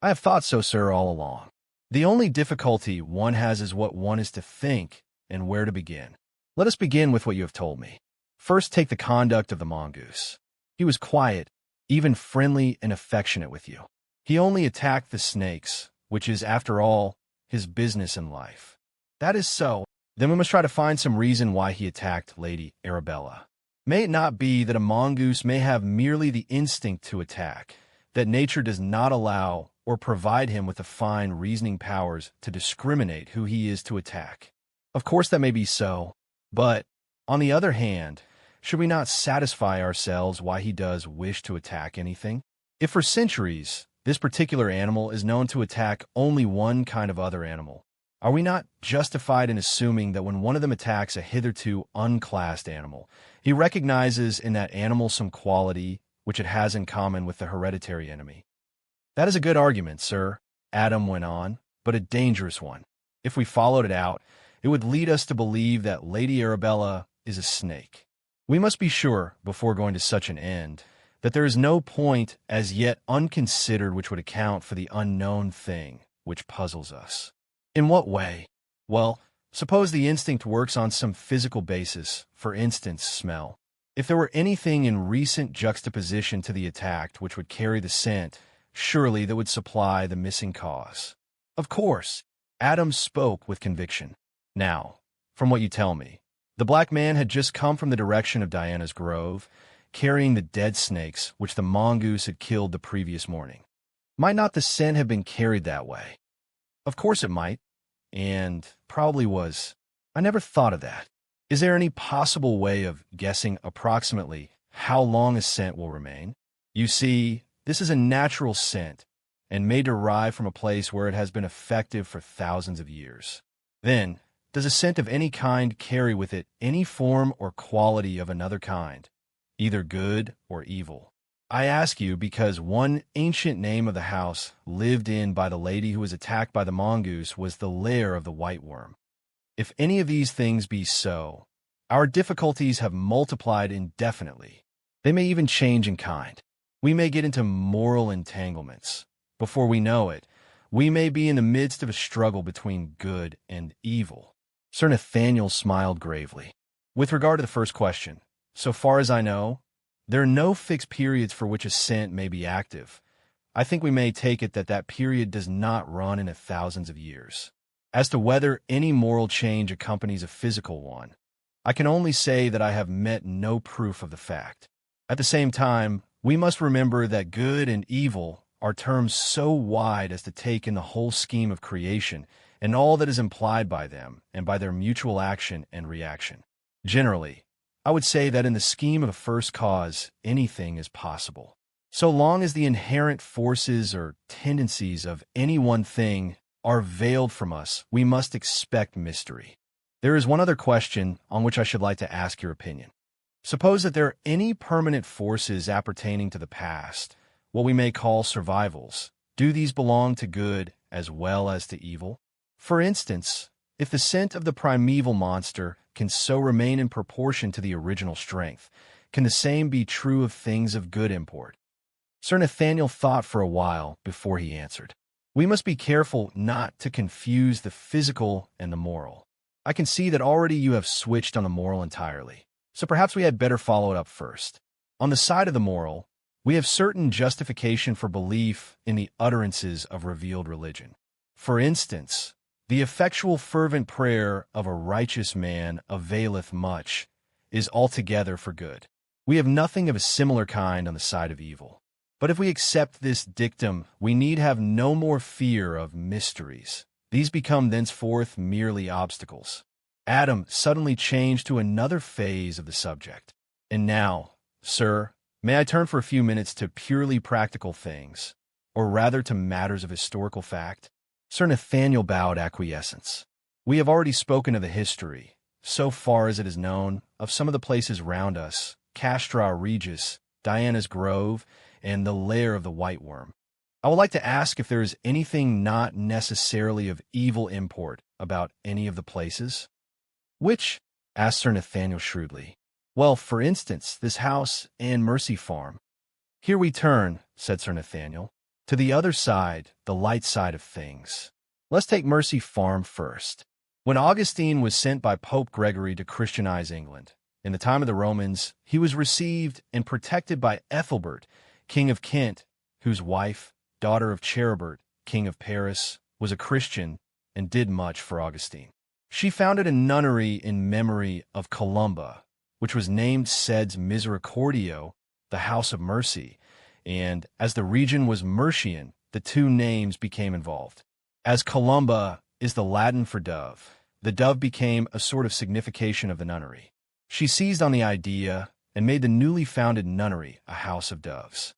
I have thought so, sir, all along. The only difficulty one has is what one is to think and where to begin. Let us begin with what you have told me. First, take the conduct of the mongoose. He was quiet, even friendly and affectionate with you. He only attacked the snakes, which is, after all, his business in life. That is so. Then we must try to find some reason why he attacked Lady Arabella. May it not be that a mongoose may have merely the instinct to attack, that nature does not allow or provide him with the fine reasoning powers to discriminate who he is to attack? Of course that may be so, but, on the other hand, should we not satisfy ourselves why he does wish to attack anything? If for centuries this particular animal is known to attack only one kind of other animal, are we not justified in assuming that when one of them attacks a hitherto unclassed animal, he recognizes in that animal some quality which it has in common with the hereditary enemy? That is a good argument, sir, Adam went on, but a dangerous one. If we followed it out, it would lead us to believe that Lady Arabella is a snake. We must be sure, before going to such an end, that there is no point as yet unconsidered which would account for the unknown thing which puzzles us. In what way? Well, suppose the instinct works on some physical basis, for instance, smell. If there were anything in recent juxtaposition to the attacked which would carry the scent, surely that would supply the missing cause. Of course, Adam spoke with conviction. Now, from what you tell me, the black man had just come from the direction of Diana's grove, carrying the dead snakes which the mongoose had killed the previous morning. Might not the scent have been carried that way? Of course it might, and probably was. I never thought of that. Is there any possible way of guessing approximately how long a scent will remain? You see, this is a natural scent, and may derive from a place where it has been effective for thousands of years. Then, does a scent of any kind carry with it any form or quality of another kind, either good or evil? I ask you because one ancient name of the house lived in by the lady who was attacked by the mongoose was the Lair of the white worm. If any of these things be so, our difficulties have multiplied indefinitely. They may even change in kind. We may get into moral entanglements. Before we know it, we may be in the midst of a struggle between good and evil. Sir Nathaniel smiled gravely. With regard to the first question, so far as I know, there are no fixed periods for which a scent may be active. I think we may take it that that period does not run into thousands of years. As to whether any moral change accompanies a physical one, I can only say that I have met no proof of the fact. At the same time, we must remember that good and evil are terms so wide as to take in the whole scheme of creation and all that is implied by them and by their mutual action and reaction. Generally, I would say that in the scheme of a first cause, anything is possible. So long as the inherent forces or tendencies of any one thing are veiled from us, we must expect mystery. There is one other question on which I should like to ask your opinion. Suppose that there are any permanent forces appertaining to the past, what we may call survivals. Do these belong to good as well as to evil? For instance, if the scent of the primeval monster can so remain in proportion to the original strength, can the same be true of things of good import? Sir Nathaniel thought for a while before he answered. We must be careful not to confuse the physical and the moral. I can see that already you have switched on the moral entirely, so perhaps we had better follow it up first. On the side of the moral, we have certain justification for belief in the utterances of revealed religion. For instance, The effectual fervent prayer of a righteous man availeth much, is altogether for good. We have nothing of a similar kind on the side of evil. But if we accept this dictum, we need have no more fear of mysteries. These become thenceforth merely obstacles. Adam suddenly changed to another phase of the subject. And now, sir, may I turn for a few minutes to purely practical things, or rather to matters of historical fact? Sir Nathaniel bowed acquiescence. We have already spoken of the history, so far as it is known, of some of the places round us, Castra Regis, Diana's Grove, and the Lair of the White Worm. I would like to ask if there is anything not necessarily of evil import about any of the places? Which? Asked Sir Nathaniel shrewdly. Well, for instance, this house and Mercy Farm. Here we turn, said Sir Nathaniel, to the other side, the light side of things. Let's take Mercy Farm first. When Augustine was sent by Pope Gregory to Christianize England, in the time of the Romans, he was received and protected by Ethelbert, King of Kent, whose wife, daughter of Cheribert, King of Paris, was a Christian and did much for Augustine. She founded a nunnery in memory of Columba, which was named Seds Misericordio, the House of Mercy, and as the region was Mercian, the two names became involved. As Columba is the Latin for dove, the dove became a sort of signification of the nunnery. She seized on the idea and made the newly founded nunnery a house of doves.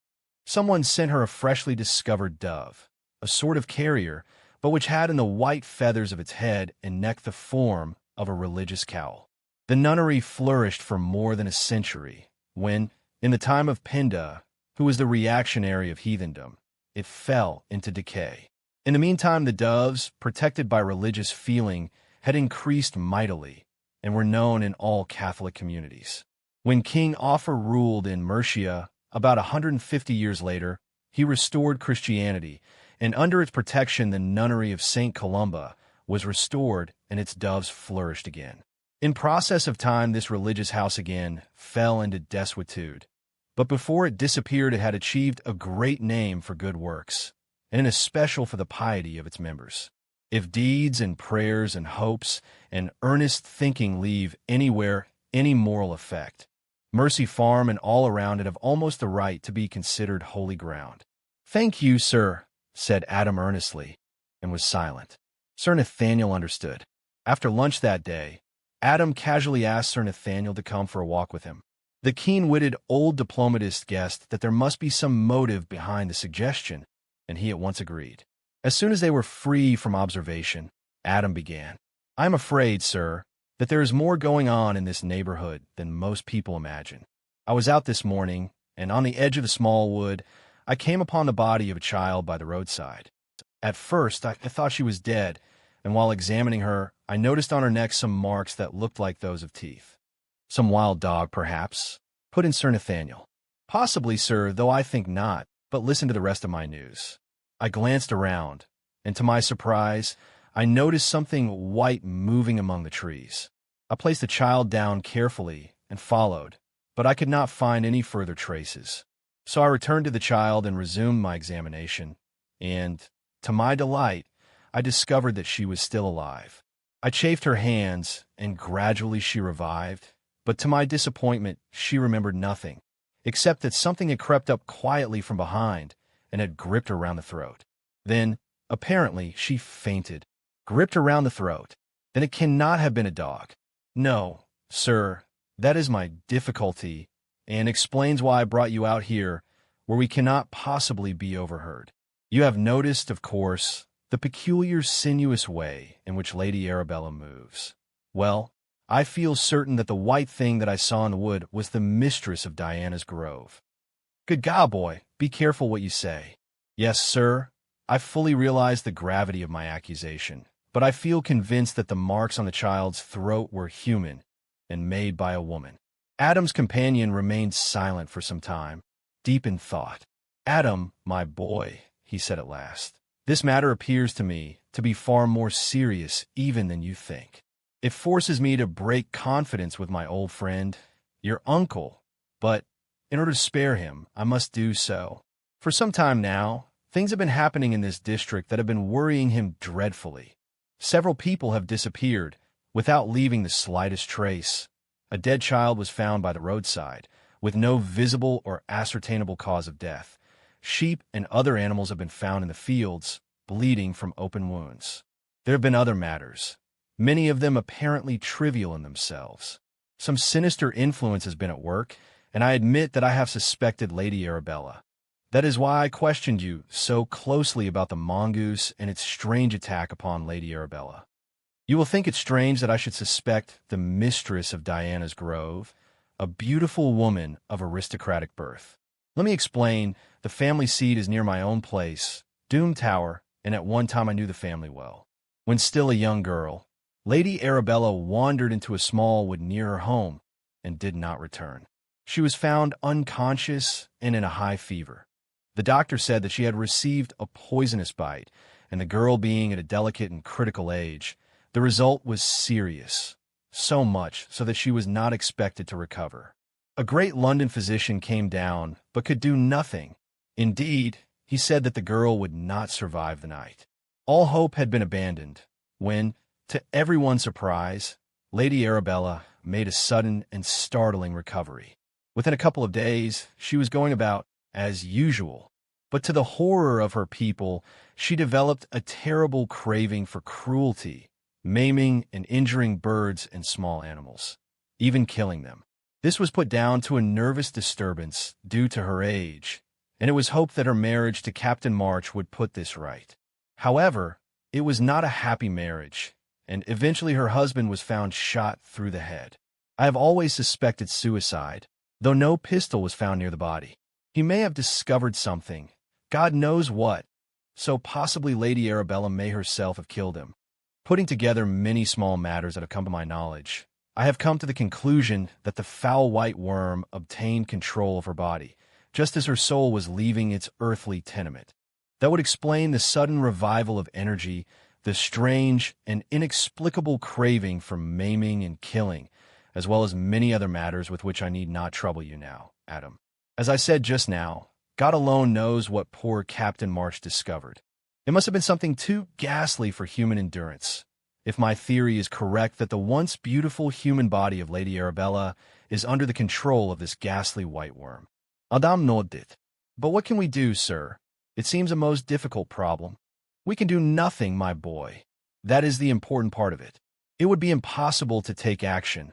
Someone sent her a freshly discovered dove, a sort of carrier, but which had in the white feathers of its head and neck the form of a religious cowl. The nunnery flourished for more than a century, when, in the time of Pinda, who was the reactionary of heathendom, it fell into decay. In the meantime, the doves, protected by religious feeling, had increased mightily, and were known in all Catholic communities. When King Offa ruled in Mercia, about 150 years later, he restored Christianity, and under its protection the nunnery of St. Columba was restored and its doves flourished again. In process of time, this religious house again fell into desuetude, but before it disappeared it had achieved a great name for good works, and in especial for the piety of its members. If deeds and prayers and hopes and earnest thinking leave anywhere any moral effect, Mercy Farm and all around it have almost the right to be considered holy ground. "Thank you, sir," said Adam earnestly, and was silent. Sir Nathaniel understood. After lunch that day, Adam casually asked Sir Nathaniel to come for a walk with him. The keen-witted old diplomatist guessed that there must be some motive behind the suggestion, and he at once agreed. As soon as they were free from observation, Adam began. "I am afraid, sir, that there is more going on in this neighborhood than most people imagine. I was out this morning, and on the edge of a small wood, I came upon the body of a child by the roadside. At first, I thought she was dead, and while examining her, I noticed on her neck some marks that looked like those of teeth." "Some wild dog, perhaps?" put in Sir Nathaniel. "Possibly, sir, though I think not, but listen to the rest of my news." I glanced around, and to my surprise, I noticed something white moving among the trees. I placed the child down carefully and followed, but I could not find any further traces. So I returned to the child and resumed my examination, and, to my delight, I discovered that she was still alive. I chafed her hands, and gradually she revived, but to my disappointment she remembered nothing, except that something had crept up quietly from behind and had gripped her round the throat. Then, apparently, she fainted. Gripped her round the throat. Then it cannot have been a dog. No, sir, that is my difficulty, and explains why I brought you out here, where we cannot possibly be overheard. You have noticed, of course, the peculiar sinuous way in which Lady Arabella moves. Well, I feel certain that the white thing that I saw in the wood was the mistress of Diana's Grove. Good God, boy, be careful what you say. Yes, sir, I fully realize the gravity of my accusation, but I feel convinced that the marks on the child's throat were human and made by a woman. Adam's companion remained silent for some time, deep in thought. "Adam, my boy," he said at last, "this matter appears to me to be far more serious even than you think. It forces me to break confidence with my old friend, your uncle, but in order to spare him, I must do so. For some time now, things have been happening in this district that have been worrying him dreadfully. Several people have disappeared without leaving the slightest trace. A dead child was found by the roadside, with no visible or ascertainable cause of death. Sheep and other animals have been found in the fields, bleeding from open wounds. There have been other matters, many of them apparently trivial in themselves. Some sinister influence has been at work, and I admit that I have suspected Lady Arabella. That is why I questioned you so closely about the mongoose and its strange attack upon Lady Arabella. You will think it strange that I should suspect the mistress of Diana's Grove, a beautiful woman of aristocratic birth. Let me explain. The family seat is near my own place, Doom Tower, and at one time I knew the family well. When still a young girl, Lady Arabella wandered into a small wood near her home and did not return. She was found unconscious and in a high fever. The doctor said that she had received a poisonous bite, and the girl being at a delicate and critical age, the result was serious, so much so that she was not expected to recover. A great London physician came down, but could do nothing. Indeed, he said that the girl would not survive the night. All hope had been abandoned when, to everyone's surprise, Lady Arabella made a sudden and startling recovery. Within a couple of days, she was going about as usual, but to the horror of her people, she developed a terrible craving for cruelty, maiming and injuring birds and small animals, even killing them. This was put down to a nervous disturbance due to her age, and it was hoped that her marriage to Captain March would put this right. However, it was not a happy marriage, and eventually her husband was found shot through the head. I have always suspected suicide, though no pistol was found near the body. He may have discovered something, God knows what, so possibly Lady Arabella may herself have killed him. Putting together many small matters that have come to my knowledge, I have come to the conclusion that the foul white worm obtained control of her body, just as her soul was leaving its earthly tenement. That would explain the sudden revival of energy, the strange and inexplicable craving for maiming and killing, as well as many other matters with which I need not trouble you now, Adam. As I said just now, God alone knows what poor Captain March discovered. It must have been something too ghastly for human endurance, if my theory is correct that the once beautiful human body of Lady Arabella is under the control of this ghastly white worm. Adam nodded. But what can we do, sir? It seems a most difficult problem. We can do nothing, my boy. That is the important part of it. It would be impossible to take action.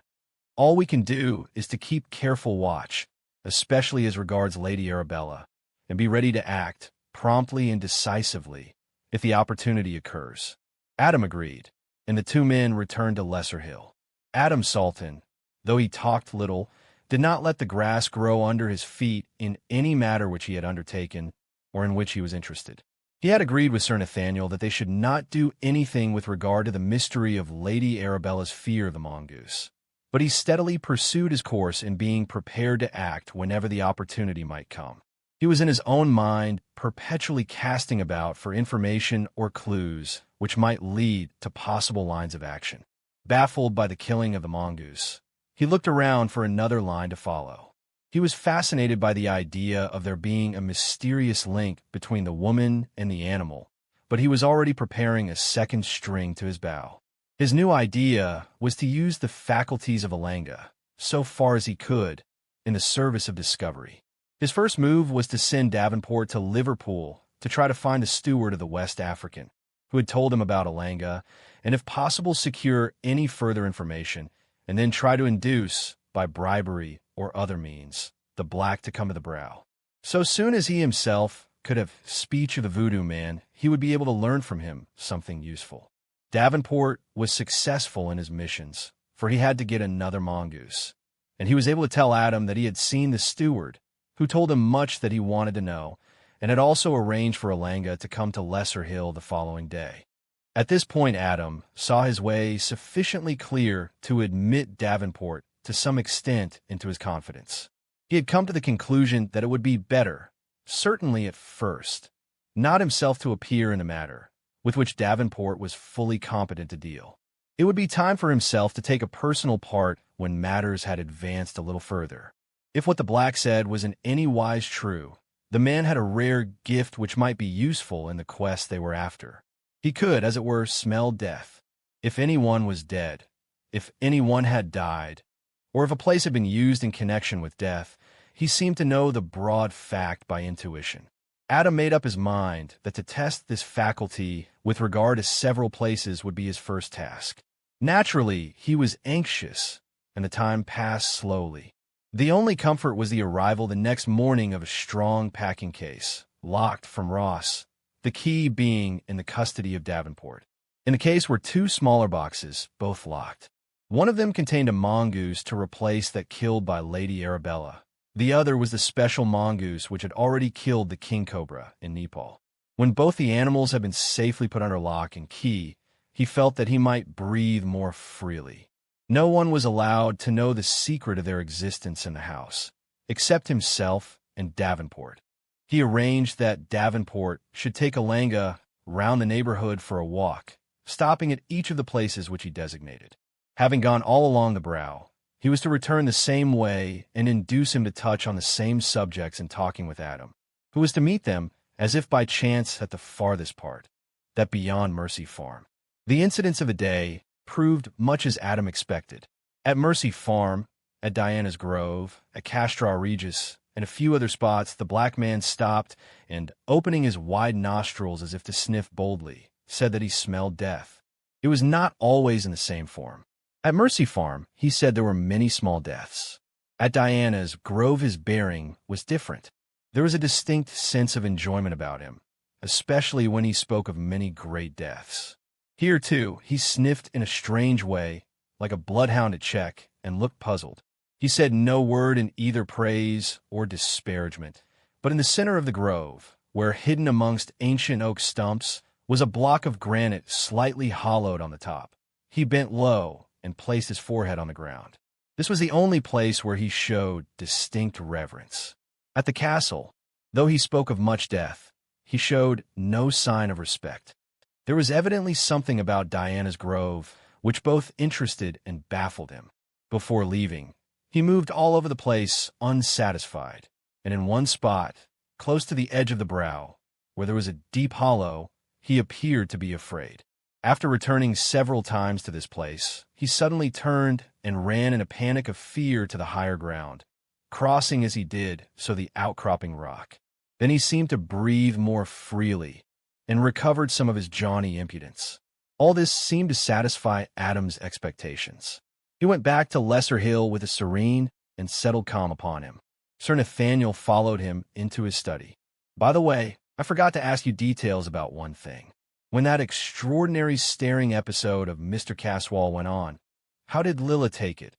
All we can do is to keep careful watch, especially as regards Lady Arabella, and be ready to act promptly and decisively if the opportunity occurs. Adam agreed, and the two men returned to Lesser Hill. Adam Salton, though he talked little, did not let the grass grow under his feet in any matter which he had undertaken or in which he was interested. He had agreed with Sir Nathaniel that they should not do anything with regard to the mystery of Lady Arabella's fear of the mongoose, but he steadily pursued his course in being prepared to act whenever the opportunity might come. He was in his own mind perpetually casting about for information or clues which might lead to possible lines of action. Baffled by the killing of the mongoose, he looked around for another line to follow. He was fascinated by the idea of there being a mysterious link between the woman and the animal, but he was already preparing a second string to his bow. His new idea was to use the faculties of Oolanga, so far as he could, in the service of discovery. His first move was to send Davenport to Liverpool to try to find the steward of the West African, who had told him about Oolanga, and if possible secure any further information, and then try to induce, by bribery or other means, the black to come to the brow. So soon as he himself could have speech of the voodoo man, he would be able to learn from him something useful. Davenport was successful in his missions, for he had to get another mongoose, and he was able to tell Adam that he had seen the steward, who told him much that he wanted to know, and had also arranged for Oolanga to come to Lesser Hill the following day. At this point, Adam saw his way sufficiently clear to admit Davenport to some extent into his confidence. He had come to the conclusion that it would be better, certainly at first, not himself to appear in a matter with which Davenport was fully competent to deal. It would be time for himself to take a personal part when matters had advanced a little further. If what the black said was in any wise true, the man had a rare gift which might be useful in the quest they were after. He could, as it were, smell death. If anyone was dead, if anyone had died, or if a place had been used in connection with death, he seemed to know the broad fact by intuition. Adam made up his mind that to test this faculty with regard to several places would be his first task. Naturally, he was anxious, and the time passed slowly. The only comfort was the arrival the next morning of a strong packing case, locked from Ross, the key being in the custody of Davenport. In the case were two smaller boxes, both locked. One of them contained a mongoose to replace that killed by Lady Arabella. The other was the special mongoose which had already killed the king cobra in Nepal. When both the animals had been safely put under lock and key, he felt that he might breathe more freely. No one was allowed to know the secret of their existence in the house, except himself and Davenport. He arranged that Davenport should take Oolanga round the neighborhood for a walk, stopping at each of the places which he designated. Having gone all along the brow, he was to return the same way and induce him to touch on the same subjects in talking with Adam, who was to meet them as if by chance at the farthest part, that beyond Mercia Farm. The incidents of the day proved much as Adam expected. At Mercia Farm, at Diana's Grove, at Castra Regis, and a few other spots, the black man stopped and, opening his wide nostrils as if to sniff boldly, said that he smelled death. It was not always in the same form. At Mercia Farm, he said there were many small deaths. At Diana's Grove his bearing was different. There was a distinct sense of enjoyment about him, especially when he spoke of many great deaths. Here, too, he sniffed in a strange way, like a bloodhound at check, and looked puzzled. He said no word in either praise or disparagement, but in the center of the grove, where hidden amongst ancient oak stumps, was a block of granite slightly hollowed on the top. He bent low and placed his forehead on the ground. This was the only place where he showed distinct reverence. At the castle, though he spoke of much death, he showed no sign of respect. There was evidently something about Diana's Grove which both interested and baffled him. Before leaving, he moved all over the place unsatisfied, and in one spot, close to the edge of the brow, where there was a deep hollow, he appeared to be afraid. After returning several times to this place, he suddenly turned and ran in a panic of fear to the higher ground, crossing as he did so the outcropping rock. Then he seemed to breathe more freely and recovered some of his jaunty impudence. All this seemed to satisfy Adam's expectations. He went back to Lesser Hill with a serene and settled calm upon him. Sir Nathaniel followed him into his study. By the way, I forgot to ask you details about one thing. When that extraordinary staring episode of Mr. Caswall went on, how did Lilla take it?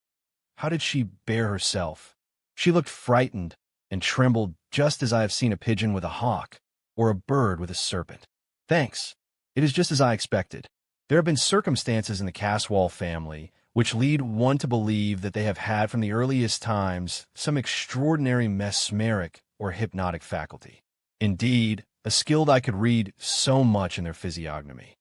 How did she bear herself? She looked frightened and trembled just as I have seen a pigeon with a hawk or a bird with a serpent. Thanks. It is just as I expected. There have been circumstances in the Caswall family which lead one to believe that they have had from the earliest times some extraordinary mesmeric or hypnotic faculty. Indeed, a skilled eye could read so much in their physiognomy.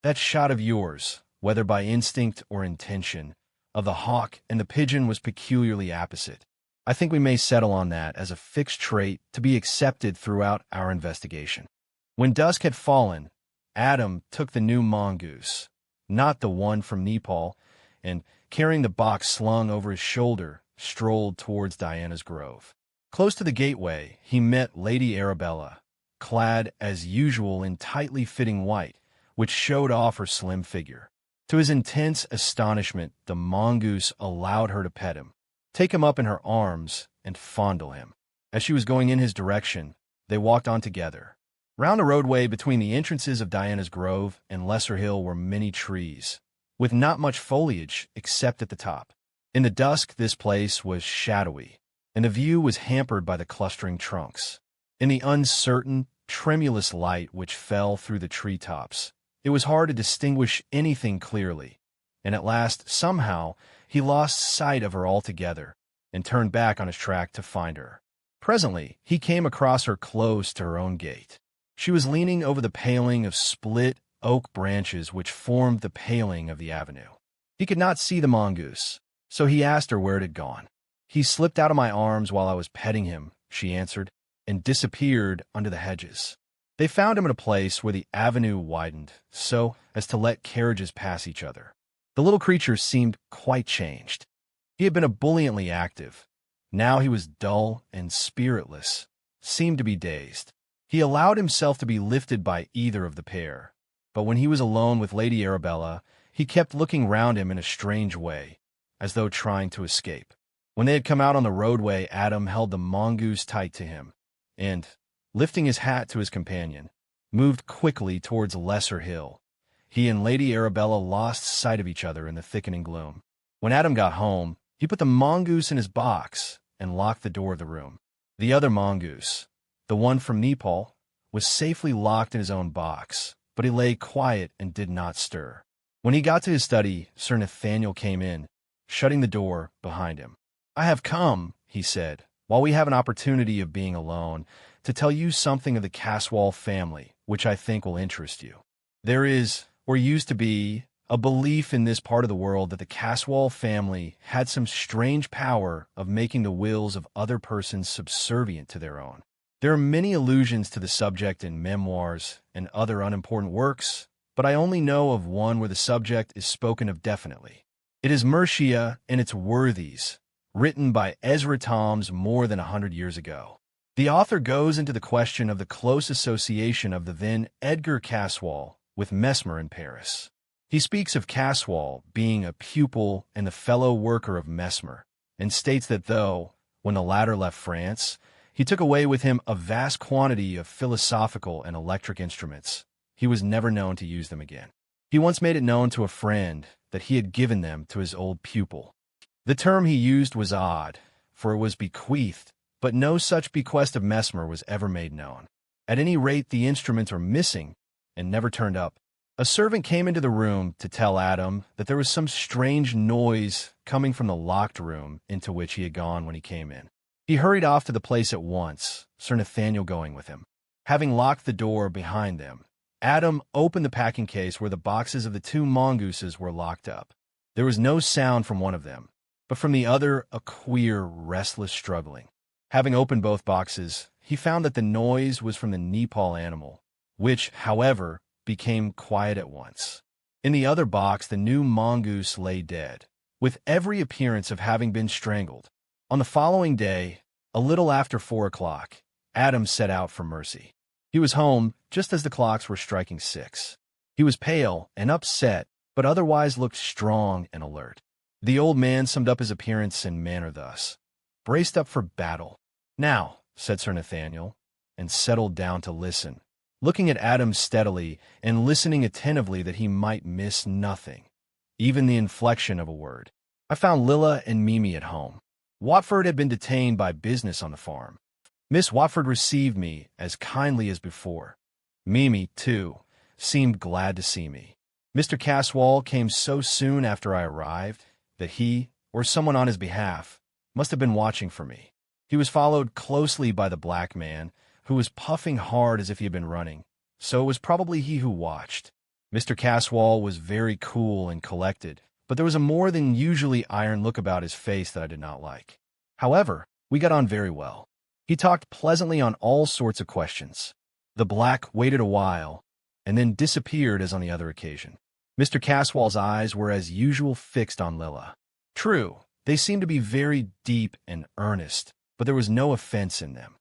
That shot of yours, whether by instinct or intention, of the hawk and the pigeon was peculiarly apposite. I think we may settle on that as a fixed trait to be accepted throughout our investigation. When dusk had fallen, Adam took the new mongoose, not the one from Nepal, and, carrying the box slung over his shoulder, strolled towards Diana's Grove. Close to the gateway, he met Lady Arabella, clad as usual in tightly fitting white, which showed off her slim figure. To his intense astonishment, the mongoose allowed her to pet him, take him up in her arms, and fondle him. As she was going in his direction, they walked on together. Round a roadway between the entrances of Diana's Grove and Lesser Hill were many trees, with not much foliage except at the top. In the dusk, this place was shadowy, and the view was hampered by the clustering trunks. In the uncertain, tremulous light which fell through the treetops, it was hard to distinguish anything clearly, and at last, somehow, he lost sight of her altogether and turned back on his track to find her. Presently, he came across her close to her own gate. She was leaning over the paling of split oak branches which formed the paling of the avenue. He could not see the mongoose, so he asked her where it had gone. "He slipped out of my arms while I was petting him," she answered, "and disappeared under the hedges." They found him at a place where the avenue widened so as to let carriages pass each other. The little creature seemed quite changed. He had been ebulliently active. Now he was dull and spiritless, seemed to be dazed. He allowed himself to be lifted by either of the pair, but when he was alone with Lady Arabella, he kept looking round him in a strange way, as though trying to escape. When they had come out on the roadway, Adam held the mongoose tight to him, and, lifting his hat to his companion, moved quickly towards Lesser Hill. He and Lady Arabella lost sight of each other in the thickening gloom. When Adam got home, he put the mongoose in his box and locked the door of the room. The other mongoose, the one from Nepal, was safely locked in his own box, but he lay quiet and did not stir. When he got to his study, Sir Nathaniel came in, shutting the door behind him. "I have come," he said, "while we have an opportunity of being alone, to tell you something of the Caswall family, which I think will interest you. There is, or used to be, a belief in this part of the world that the Caswall family had some strange power of making the wills of other persons subservient to their own. There are many allusions to the subject in memoirs and other unimportant works, but I only know of one where the subject is spoken of definitely. It is Mercia and its Worthies, written by Ezra Toms more than 100 years ago. The author goes into the question of the close association of the then Edgar Caswall with Mesmer in Paris. He speaks of Caswall being a pupil and the fellow worker of Mesmer, and states that though, when the latter left France, he took away with him a vast quantity of philosophical and electric instruments, he was never known to use them again. He once made it known to a friend that he had given them to his old pupil. The term he used was odd, for it was bequeathed, but no such bequest of Mesmer was ever made known. At any rate, the instruments were missing and never turned up. A servant came into the room to tell Adam that there was some strange noise coming from the locked room into which he had gone when he came in. He hurried off to the place at once, Sir Nathaniel going with him. Having locked the door behind them, Adam opened the packing case where the boxes of the two mongooses were locked up. There was no sound from one of them, but from the other a queer, restless struggling. Having opened both boxes, he found that the noise was from the Nepal animal, which, however, became quiet at once. In the other box, the new mongoose lay dead, with every appearance of having been strangled. On the following day, a little after 4 o'clock, Adam set out for Mercia. He was home just as the clocks were striking 6. He was pale and upset, but otherwise looked strong and alert. The old man summed up his appearance and manner thus: "Braced up for battle." "Now," said Sir Nathaniel, and settled down to listen, looking at Adam steadily and listening attentively that he might miss nothing, even the inflection of a word. "I found Lilla and Mimi at home. Watford had been detained by business on the farm. Miss Watford received me as kindly as before. Mimi, too, seemed glad to see me. Mr. Caswall came so soon after I arrived that he, or someone on his behalf, must have been watching for me. He was followed closely by the black man, who was puffing hard as if he had been running, so it was probably he who watched. Mr. Caswall was very cool and collected, but there was a more than usually iron look about his face that I did not like. However, we got on very well. He talked pleasantly on all sorts of questions. The black waited a while, and then disappeared as on the other occasion. Mr. Caswall's eyes were as usual fixed on Lilla. True, they seemed to be very deep and earnest, but there was no offense in them.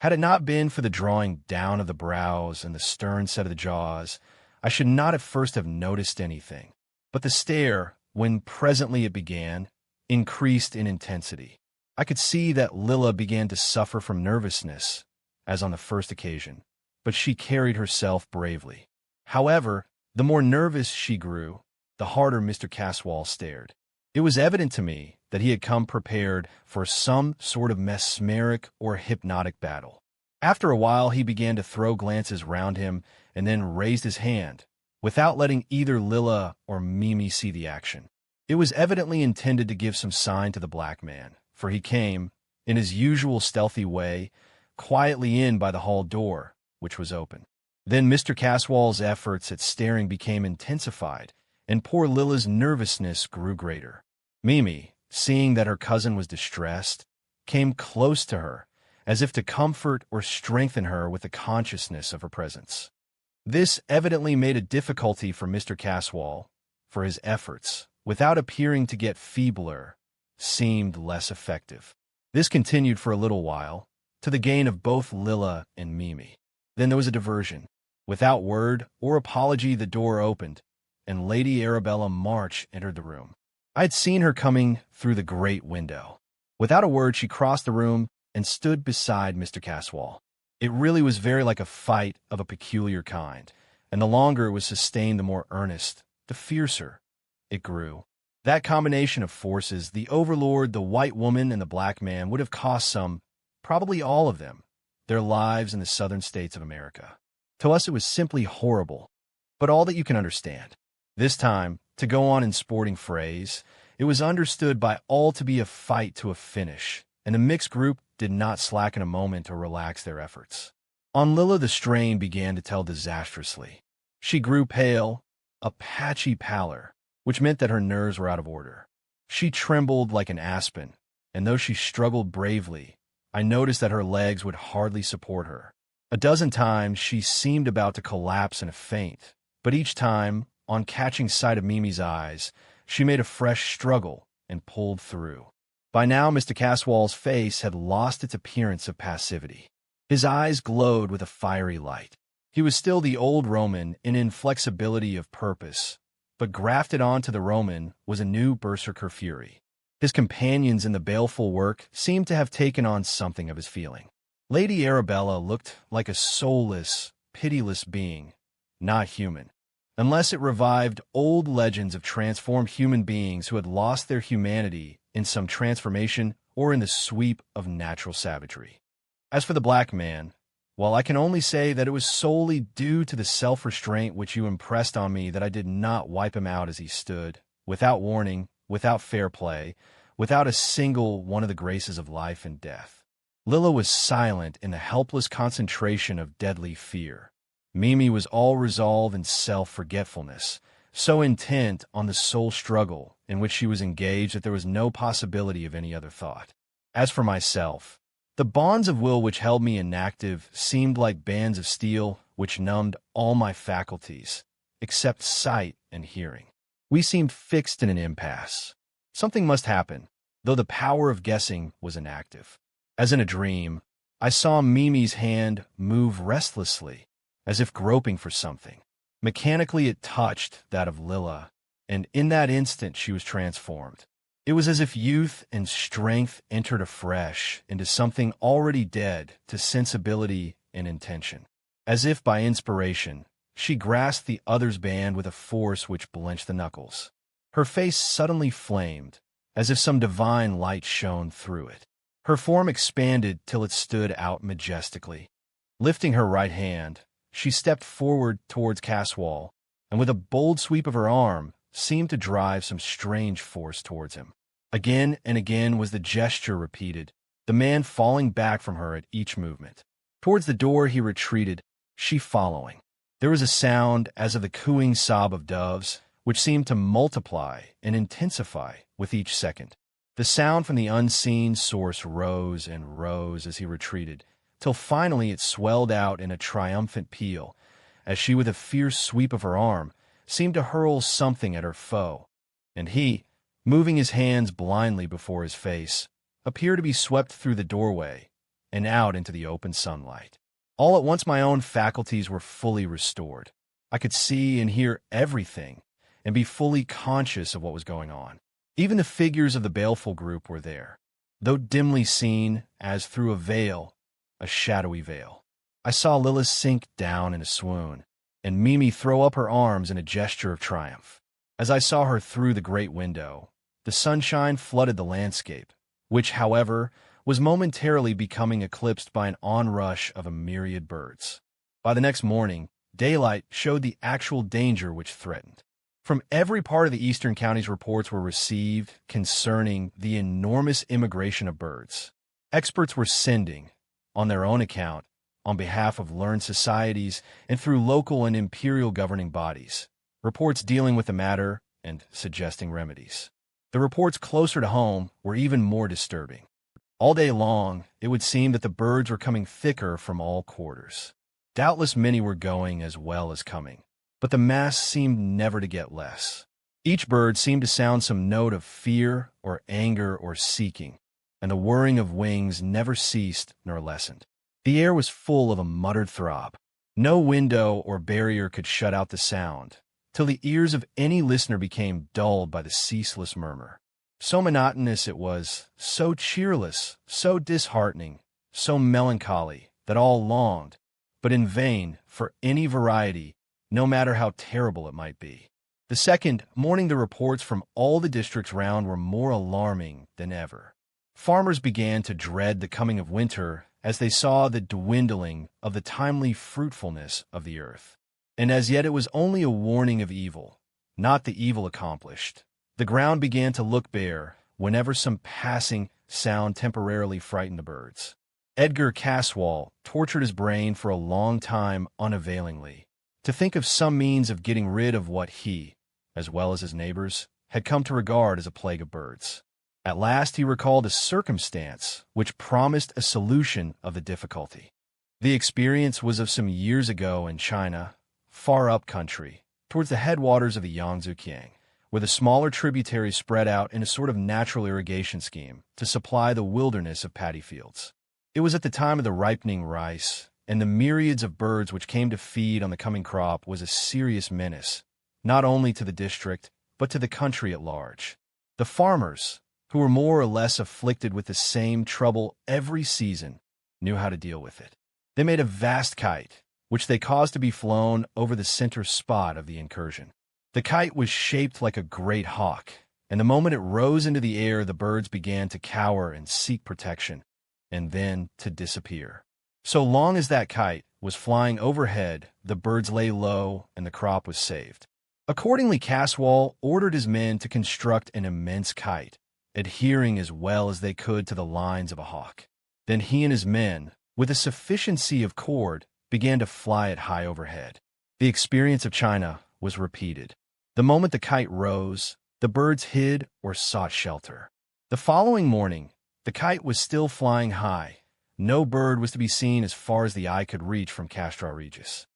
Had it not been for the drawing down of the brows and the stern set of the jaws, I should not at first have noticed anything. But the stare, when presently it began, increased in intensity. I could see that Lilla began to suffer from nervousness, as on the first occasion, but she carried herself bravely. However, the more nervous she grew, the harder Mr. Caswall stared. It was evident to me that he had come prepared for some sort of mesmeric or hypnotic battle. After a while, he began to throw glances round him and then raised his hand, without letting either Lilla or Mimi see the action. It was evidently intended to give some sign to the black man, for he came, in his usual stealthy way, quietly in by the hall door, which was open. Then Mr. Caswall's efforts at staring became intensified, and poor Lilla's nervousness grew greater. Mimi, seeing that her cousin was distressed, came close to her, as if to comfort or strengthen her with the consciousness of her presence. This evidently made a difficulty for Mr. Caswall, for his efforts, without appearing to get feebler, seemed less effective. This continued for a little while, to the gain of both Lilla and Mimi. Then there was a diversion. Without word or apology, the door opened, and Lady Arabella March entered the room. I had seen her coming through the great window. Without a word, she crossed the room and stood beside Mr. Caswall. It really was very like a fight of a peculiar kind, and the longer it was sustained, the more earnest, the fiercer it grew. That combination of forces, the overlord, the white woman, and the black man, would have cost some, probably all of them, their lives in the southern states of America. To us, it was simply horrible, but all that you can understand. This time, to go on in sporting phrase, it was understood by all to be a fight to a finish, and the mixed group did not slacken a moment or relax their efforts. On Lilla, the strain began to tell disastrously. She grew pale, a patchy pallor, which meant that her nerves were out of order. She trembled like an aspen, and though she struggled bravely, I noticed that her legs would hardly support her. A dozen times she seemed about to collapse in a faint, but each time, on catching sight of Mimi's eyes, she made a fresh struggle and pulled through. By now, Mr. Caswall's face had lost its appearance of passivity. His eyes glowed with a fiery light. He was still the old Roman in inflexibility of purpose, but grafted onto the Roman was a new berserker fury. His companions in the baleful work seemed to have taken on something of his feeling. Lady Arabella looked like a soulless, pitiless being, not human, unless it revived old legends of transformed human beings who had lost their humanity in some transformation or in the sweep of natural savagery. As for the black man, well, I can only say that it was solely due to the self-restraint which you impressed on me that I did not wipe him out as he stood, without warning, without fair play, without a single one of the graces of life and death. Lilla was silent in the helpless concentration of deadly fear. Mimi was all resolve and self-forgetfulness, so intent on the soul struggle in which she was engaged that there was no possibility of any other thought. As for myself, the bonds of will which held me inactive seemed like bands of steel which numbed all my faculties, except sight and hearing. We seemed fixed in an impasse. Something must happen, though the power of guessing was inactive. As in a dream, I saw Mimi's hand move restlessly, as if groping for something. Mechanically it touched that of Lilla, and in that instant she was transformed. It was as if youth and strength entered afresh into something already dead to sensibility and intention. As if by inspiration, she grasped the other's band with a force which blenched the knuckles. Her face suddenly flamed, as if some divine light shone through it. Her form expanded till it stood out majestically. Lifting her right hand, she stepped forward towards Caswall, and with a bold sweep of her arm, seemed to drive some strange force towards him. Again and again was the gesture repeated, the man falling back from her at each movement. Towards the door he retreated, she following. There was a sound as of the cooing sob of doves, which seemed to multiply and intensify with each second. The sound from the unseen source rose and rose as he retreated, till finally it swelled out in a triumphant peal, as she, with a fierce sweep of her arm, seemed to hurl something at her foe, and he, moving his hands blindly before his face, appeared to be swept through the doorway and out into the open sunlight. All at once my own faculties were fully restored. I could see and hear everything and be fully conscious of what was going on. Even the figures of the baleful group were there, though dimly seen as through a veil, a shadowy veil. I saw Lilla sink down in a swoon, and Mimi throw up her arms in a gesture of triumph. As I saw her through the great window, the sunshine flooded the landscape, which, however, was momentarily becoming eclipsed by an onrush of a myriad birds. By the next morning, daylight showed the actual danger which threatened. From every part of the eastern counties reports were received concerning the enormous immigration of birds. Experts were sending, on their own account, on behalf of learned societies and through local and imperial governing bodies, reports dealing with the matter and suggesting remedies. The reports closer to home were even more disturbing. All day long, it would seem that the birds were coming thicker from all quarters. Doubtless many were going as well as coming, but the mass seemed never to get less. Each bird seemed to sound some note of fear or anger or seeking, and the whirring of wings never ceased nor lessened. The air was full of a muttered throb. No window or barrier could shut out the sound, till the ears of any listener became dulled by the ceaseless murmur. So monotonous it was, so cheerless, so disheartening, so melancholy, that all longed, but in vain, for any variety, no matter how terrible it might be. The second morning, the reports from all the districts round were more alarming than ever. Farmers began to dread the coming of winter as they saw the dwindling of the timely fruitfulness of the earth. And as yet it was only a warning of evil, not the evil accomplished. The ground began to look bare whenever some passing sound temporarily frightened the birds. Edgar Caswall tortured his brain for a long time unavailingly, to think of some means of getting rid of what he, as well as his neighbors, had come to regard as a plague of birds. At last he recalled a circumstance which promised a solution of the difficulty. The experience was of some years ago in China, far up country, towards the headwaters of the Yangtze Kiang, where the smaller tributaries spread out in a sort of natural irrigation scheme to supply the wilderness of paddy fields. It was at the time of the ripening rice, and the myriads of birds which came to feed on the coming crop was a serious menace, not only to the district, but to the country at large. The farmers, who were more or less afflicted with the same trouble every season, knew how to deal with it. They made a vast kite, which they caused to be flown over the center spot of the incursion. The kite was shaped like a great hawk, and the moment it rose into the air, the birds began to cower and seek protection, and then to disappear. So long as that kite was flying overhead, the birds lay low and the crop was saved. Accordingly, Caswall ordered his men to construct an immense kite, adhering as well as they could to the lines of a hawk. Then he and his men, with a sufficiency of cord, began to fly it high overhead. The experience of China was repeated. The moment the kite rose, the birds hid or sought shelter. The following morning, the kite was still flying high. No bird was to be seen as far as the eye could reach from Castra Regis.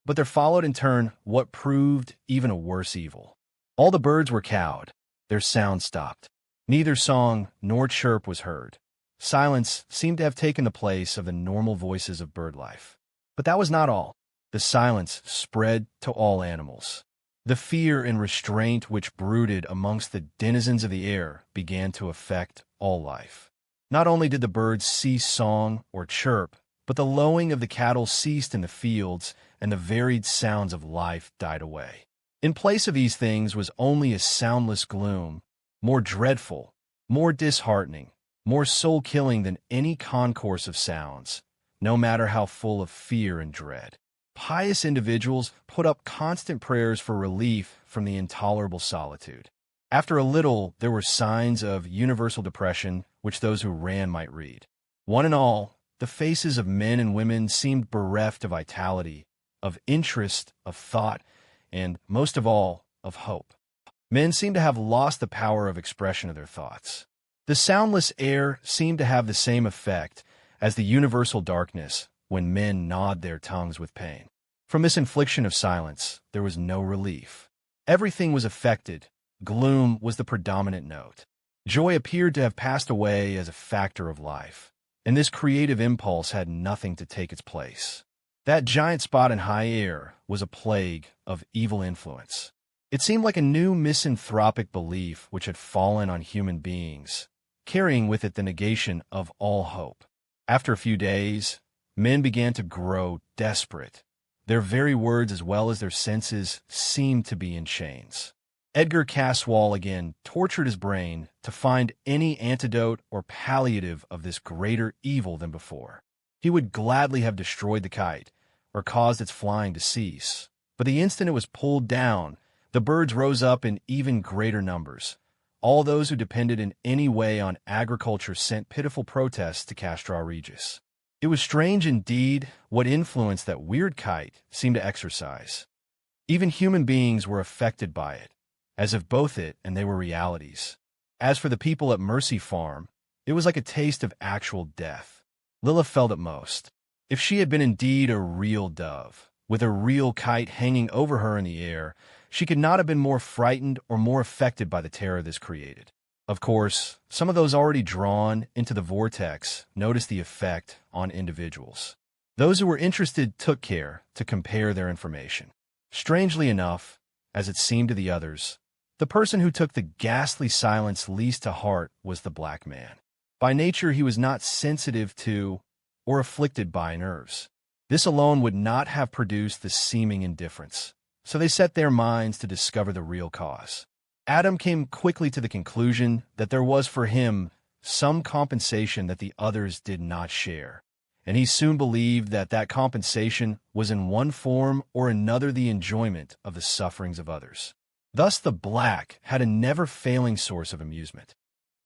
But there followed in turn what proved even a worse evil. All the birds were cowed. Their sound stopped. Neither song nor chirp was heard. Silence seemed to have taken the place of the normal voices of bird life. But that was not all. The silence spread to all animals. The fear and restraint which brooded amongst the denizens of the air began to affect all life. Not only did the birds cease song or chirp, but the lowing of the cattle ceased in the fields, and the varied sounds of life died away. In place of these things was only a soundless gloom, more dreadful, more disheartening, more soul-killing than any concourse of sounds, no matter how full of fear and dread. Pious individuals put up constant prayers for relief from the intolerable solitude. After a little, there were signs of universal depression, which those who ran might read. One and all, the faces of men and women seemed bereft of vitality, of interest, of thought, and, most of all, of hope. Men seemed to have lost the power of expression of their thoughts. The soundless air seemed to have the same effect as the universal darkness when men gnawed their tongues with pain. From this infliction of silence, there was no relief. Everything was affected. Gloom was the predominant note. Joy appeared to have passed away as a factor of life, and this creative impulse had nothing to take its place. That giant spot in high air was a plague of evil influence. It seemed like a new misanthropic belief which had fallen on human beings, carrying with it the negation of all hope. After a few days, men began to grow desperate. Their very words as well as their senses seemed to be in chains. Edgar Caswall again tortured his brain to find any antidote or palliative of this greater evil than before. He would gladly have destroyed the kite, or caused its flying to cease. But the instant it was pulled down, the birds rose up in even greater numbers. All those who depended in any way on agriculture sent pitiful protests to Castra Regis. It was strange indeed what influence that weird kite seemed to exercise. Even human beings were affected by it, as if both it and they were realities. As for the people at Mercia Farm, It was like a taste of actual death. Lilla felt it most. If she had been indeed a real dove, with a real kite hanging over her in the air, she could not have been more frightened or more affected by the terror this created. Of course, some of those already drawn into the vortex noticed the effect on individuals. Those who were interested took care to compare their information. Strangely enough, as it seemed to the others, the person who took the ghastly silence least to heart was the black man. By nature, he was not sensitive to or afflicted by nerves. This alone would not have produced the seeming indifference, so they set their minds to discover the real cause. Adam came quickly to the conclusion that there was for him some compensation that the others did not share, and he soon believed that that compensation was in one form or another the enjoyment of the sufferings of others. Thus the black had a never-failing source of amusement.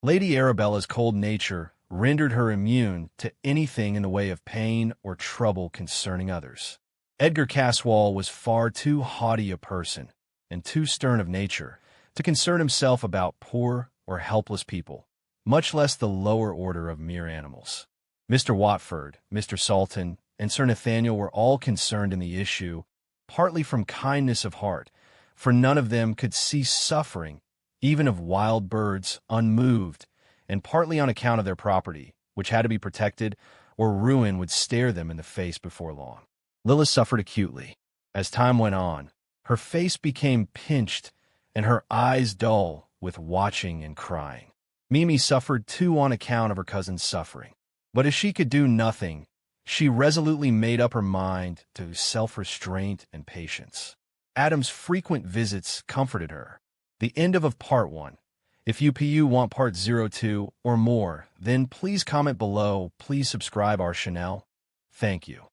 Lady Arabella's cold nature rendered her immune to anything in the way of pain or trouble concerning others. Edgar Caswall was far too haughty a person and too stern of nature to concern himself about poor or helpless people, much less the lower order of mere animals. Mr. Watford, Mr. Salton, and Sir Nathaniel were all concerned in the issue, partly from kindness of heart, for none of them could see suffering, even of wild birds, unmoved, and partly on account of their property, which had to be protected, or ruin would stare them in the face before long. Lilla suffered acutely. As time went on, her face became pinched and her eyes dull with watching and crying. Mimi suffered too on account of her cousin's suffering. But as she could do nothing, she resolutely made up her mind to self-restraint and patience. Adam's frequent visits comforted her. The end of Part 1. If you want Part 02 or more, then please comment below. Please subscribe our channel. Thank you.